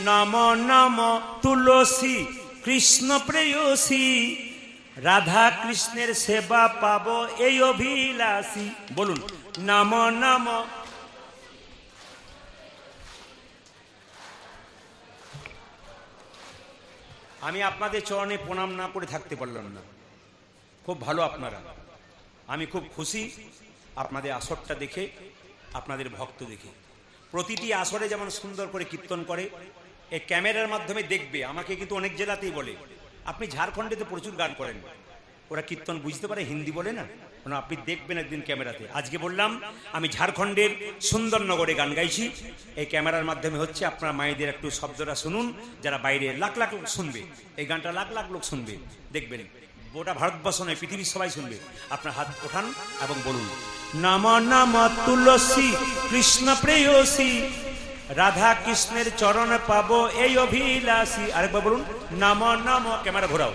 নম নম তুলসী কৃষ্ণ প্রেয়সী রাধা কৃষ্ণের সেবা পাবো এই অভিলাষী। বলুন নম নম। আমি আপনাদের চরণে প্রণাম না করে থাকতে পারলাম না। খুব ভালো আপনারা, আমি খুব খুশি আপনাদের আসরটা দেখে, আপনাদের ভক্ত দেখে। প্রতিটি আসরে যেমন সুন্দর করে কীর্তন করে, এই ক্যামেরার মাধ্যমে দেখবে। আমাকে কিন্তু অনেক জেলাতেই বলে আপনি ঝাড়খণ্ডে তো প্রচুর গান করেন, ওরা কীর্তন বুঝতে পারে, হিন্দি বলে না, মানে আপনি দেখবেন একদিন ক্যামেরাতে। আজকে বললাম আমি ঝাড়খণ্ডের সুন্দরনগরে গান গাইছি, এই ক্যামেরার মাধ্যমে হচ্ছে। আপনার মায়েদের একটু শব্দটা শুনুন, যারা বাইরে লাখ লাখ লোক শুনবে, এই গানটা লাখ লাখ লোক শুনবে, দেখবেন গোটা ভারতবর্ষ নয়, পৃথিবীর সবাই শুনবে। আপনার হাত ওঠান এবং বলুন নম নম তুলসী কৃষ্ণ প্রেয়সী রাধা কৃষ্ণের চরণ পাবো এই অভিলাষী। আরেকবার বলুন নম নম। ক্যামেরা ঘোরাও।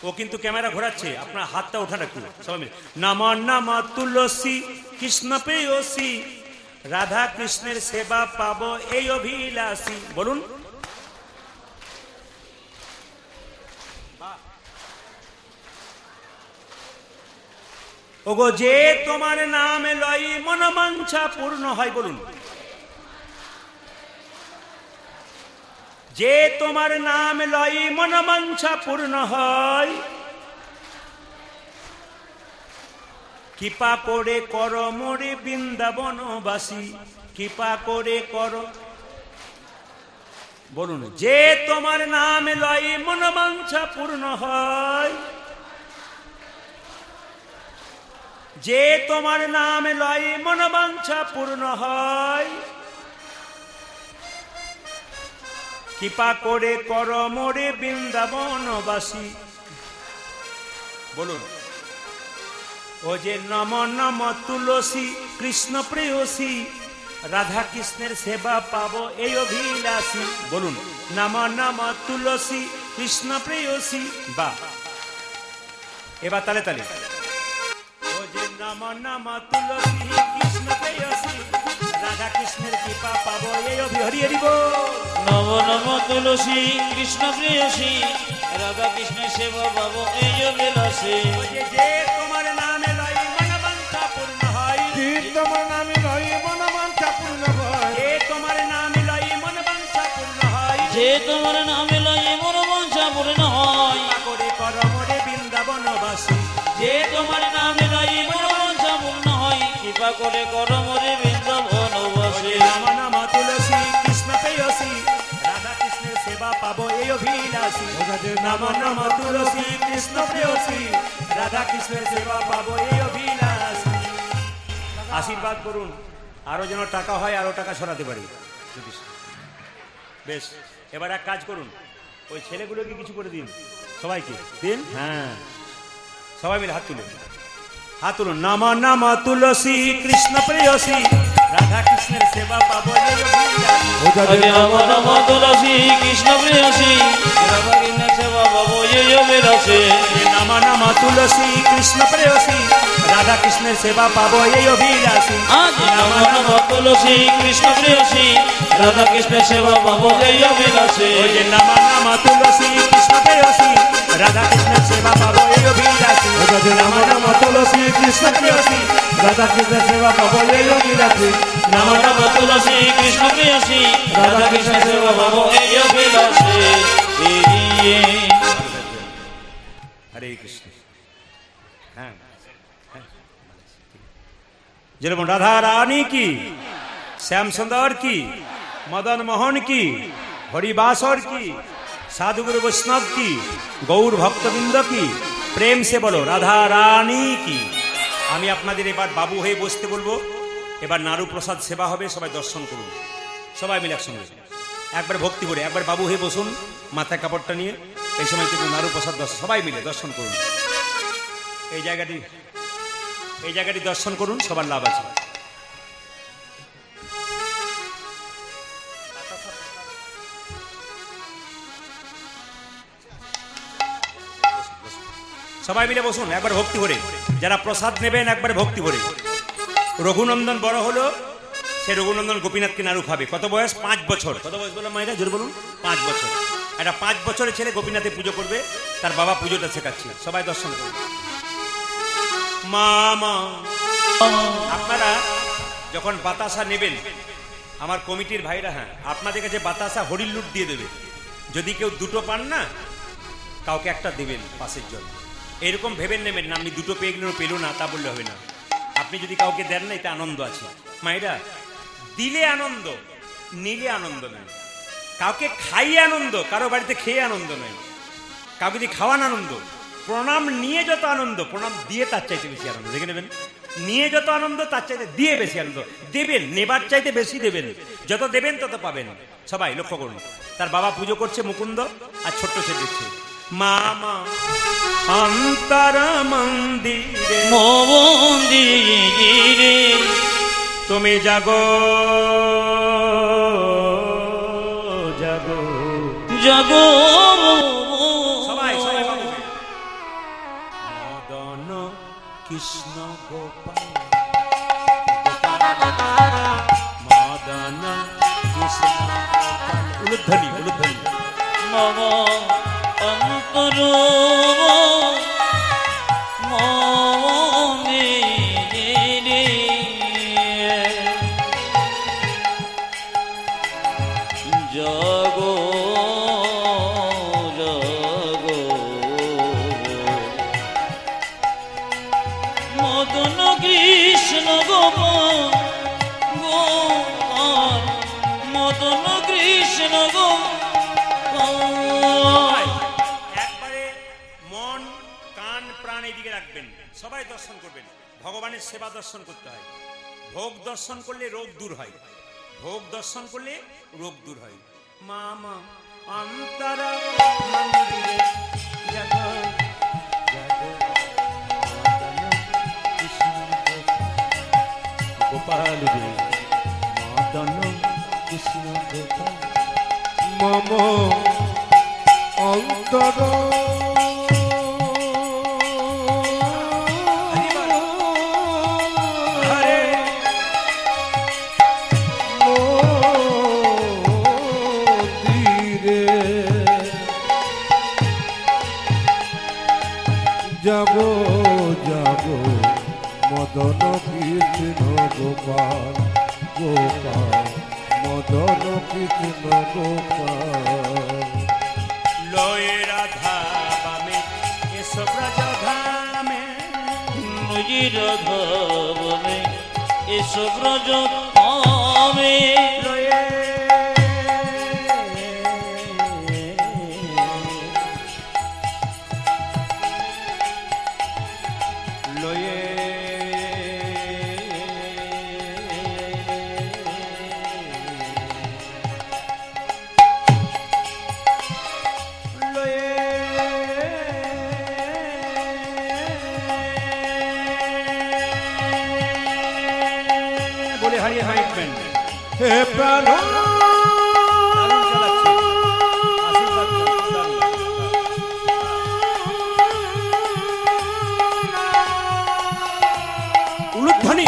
ও কিন্তু ক্যামেরা ঘোরাচ্ছে, আপনার হাতটা ওঠান একটু সবাই মিলে। নম নম তুলসী কৃষ্ণ প্রেয়সী রাধা কৃষ্ণের সেবা পাবো এই অভিলাষী। বলুন ওগো যে তোমার নাম লই মনোবাঞ্ছা পূর্ণ হয়। বলুন যে তোমার নাম লই মনোবাঞ্ছা পূর্ণ হয়, কৃপা করে কর মোরে বৃন্দাবনবাসী, কৃপা করে কর। বলুন যে তোমার নাম লই মনোবাঞ্ছা পূর্ণ হয়, যে তোমার নাম লই মনোবাঞ্ছা পূর্ণ হয়, কৃপা করে কর মোরে বৃন্দাবনবাসী। বলুন ও যে নম নম তুলসী কৃষ্ণ প্রেয়সী রাধা কৃষ্ণের সেবা পাবো এই অভিলাষী। বলুন নম নম তুলসী কৃষ্ণ প্রেয়সী। বা এবার তালে তালে ও যে নম নম তুলসী কৃষ্ণ প্রেয়সী রাধা কৃষ্ণের কৃপা পাবো এই হরি হরি বল। নম নম তুলসী কৃষ্ণ প্রেয়সী রাধা কৃষ্ণের সেবা পাবো এই অভিলাষী। যে তোমার নামে লই মনোবাঞ্ছা পূর্ণ হয়, তোমার নামে লই মনোবাঞ্ছা পূর্ণ হয়, যে তোমার নামে লই মনোবাঞ্ছা পূর্ণ হয়, যে তোমার নামে লই মনোবাঞ্ছা পূর্ণ হয়, কৃপা করে কর মোরে বৃন্দাবনবাসী। যে তোমার নামে লই মনোবাঞ্ছা পূর্ণ হয়, কৃপা করে কর মোরে বৃন্দাবনবাসী। নম নম তুলসী কৃষ্ণ প্রেয়সী রাধা কৃষ্ণের সেবা পাবো এই অভিলাষী। নম নম তুলসী কৃষ্ণ প্রেয়সী রাধা কৃষ্ণের সেবা পাবো এই অভিলাষী। আশীর্বাদ করুন আরো যেন টাকা হয়, আরো টাকা ছড়াতে পারি। বেশ, এবার এক কাজ করুন, ওই ছেলেগুলোকে কিছু করে দিন, সবাইকে দিন। হ্যাঁ, সবাই মিলে হাত তুলুন, হাত তুলুন। নম নম তুলসী কৃষ্ণ প্রেয়সী রাধা কৃষ্ণের সেবা পাবো এই অভিলাষী। ও যাদের আরে আমার নাম তুলসী কৃষ্ণ প্রেয়সী রাধা কৃষ্ণ সেবা বাবু এই অভিলাষে নামা নামা তুলসী কৃষ্ণ প্রেয়সী রাধা কৃষ্ণের সেবা পাবো এই অভিলাষী। আজ আমার নাম তুলসী কৃষ্ণ প্রেয়সী রাধা কৃষ্ণ সেবা বাবু এই অভিলাষে ওই যে নামা নামা তুলসী কৃষ্ণ প্রেয়সী রাধা কৃষ্ণের সেবা পাবো এই অভিলাষী। ও যাদের নামা নামা তুলসী কৃষ্ণ প্রেয়সী রাধা কৃষ্ণ সেবা পাবো এই অভিলাষী। নাম নাম তুলসী কৃষ্ণ প্রেয়সী রাধা কৃষ্ণ সেবা বাবু এই অভিলাষে হরে কৃষ্ণ। হ্যাঁ যেরকম রাধা রানী কি, শ্যাম সুন্দর কি, মদন মোহন কি, হরিবাসর কি, সাধুগুরু বৈষ্ণব কি, গৌর ভক্তবৃন্দ কি, প্রেম সে বলো রাধা রানী কি। আমি আপনাদের এবার বাবু হয়ে বসতে বলবো। এবার নাড়ু প্রসাদ সেবা হবে, সবাই দর্শন করুন, সবাই মিলে একসঙ্গে একবার ভক্তি করে একবার বাবু হয়ে বসুন মাথায় কাপড়টা নিয়ে। এই সময় কিন্তু নাড়ু প্রসাদ সবাই মিলে দর্শন করুন। এই জায়গাটি দর্শন করুন, সবার লাভ আছে। সবাই মিলে বসুন একবার ভক্তি করে। যারা প্রসাদ নেবেন একবার ভক্তি করে। রঘুনন্দন বড় হলো, সে রঘুনন্দন গোপীনাথকে নাড়ু খাবে। কত বয়স? 5 বছর। কত বয়স বললাম মায়েরা? জোর বলুন। 5 বছর। একটা 5 বছরের ছেলে গোপীনাথে পুজো করবে, তার বাবা পুজোটা শেখাচ্ছে। সবাই দর্শন করুন। মামা আপনারা যখন বাতাসা নেবেন, আমার কমিটির ভাইরা, হ্যাঁ আপনাদের কাছে বাতাসা হরির লুট দিয়ে দেবে। যদি কেউ দুটো পান না, কাউকে একটা দেবেন পাশের জন্য। এরকম ভেবেন নেবেন না আপনি দুটো পেয়ে গেলেও পেলো না, তা বললে হবে না। আপনি যদি কাউকে দেন না, এতে আনন্দ আছে। মায়েরা, দিলে আনন্দ, নিলে আনন্দ নয়। কাউকে খাইয়ে আনন্দ, কারো বাড়িতে খেয়ে আনন্দ নয়। কাউকে যদি খাওয়ান আনন্দ। প্রণাম নিয়ে যত আনন্দ, প্রণাম দিয়ে তার চাইতে বেশি আনন্দ। দেখে নেবেন, নিয়ে যত আনন্দ তার চাইতে দিয়ে বেশি আনন্দ। দেবেন, নেবার চাইতে বেশি দেবেন। যত দেবেন তত পাবেন। সবাই লক্ষ্য করুন। তার বাবা পুজো করছে মুকুন্দ, আর ছোট্ট সে দিচ্ছে মামা অন্তর মন্দিরে মন্দিরে তুমি জাগো জাগো জাগো সবাই সবাই বাবু। মদন কৃষ্ণ গোপাল মদন কৃষ্ণ গোপাল। উলুধ্বনি উলুধ্বনি। মম অন্তর মন্দিরে জাগো জাগো মদন কৃষ্ণ গোপাল গোপাল মদন কৃষ্ণ গোপাল। একবারে মন কান প্রাণ এদিকে রাখবেন, সবাই দর্শন করবেন। ভগবানের সেবা দর্শন করতে হয়। ভোগ দর্শন করলে রোগ দূর হয়। ভোগ দর্শন করলে রোগ দূর হয়। মামা অন্তর মন্দিরে জাগো জাগো মদন কৃষ্ণ গোপাল রে মদন কৃষ্ণ গোপাল। মম অন্তর হরে মন্দিরে যাব যাব মদন কৃষ্ণ গোপাল গোপাল মদন কৃষ্ণ গোপাল। লয়ে রাধা বামে এসো ব্রজধামে নজির ধবনে এসো ব্রজ ধামে লয়ে লয়ে বলে হারিয়ে মাইকবেন হে প্রাণ দারুণ চালাচ্ছে। আশীর্বাদ করুন, দারুণ। উলুধ্বনি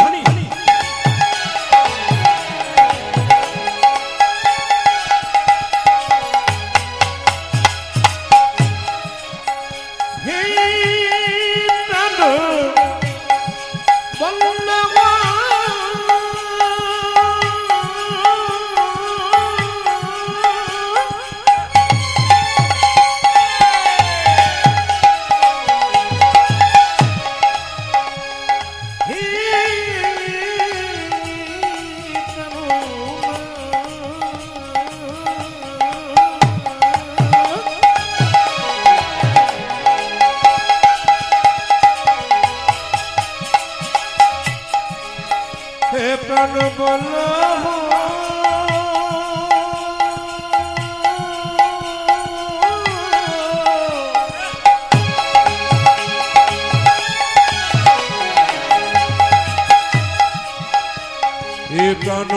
হে প্রাণ বন্ধুগণ, হে হে প্রাণ বল্লভ হে প্রাণ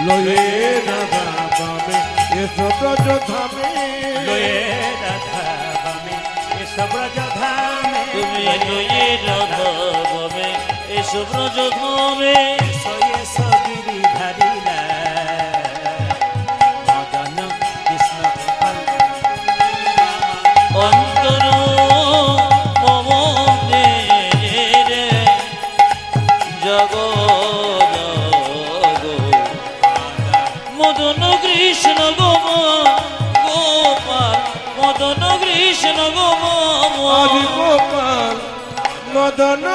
লয়ে রাধা বামে এসো ব্রজ ধামে লয়ে রাধা বামে এসব রাজধামে তুমি লয়ে রাধা বামে এসো ব্রজধামে সয়ে সগিরিধারিলা মদন কৃষ্ণ গোপাল অন্তর মম রে জগ মদন কৃষ্ণ গোপাল মদন কৃষ্ণ আদি গোপাল গোপাল মদন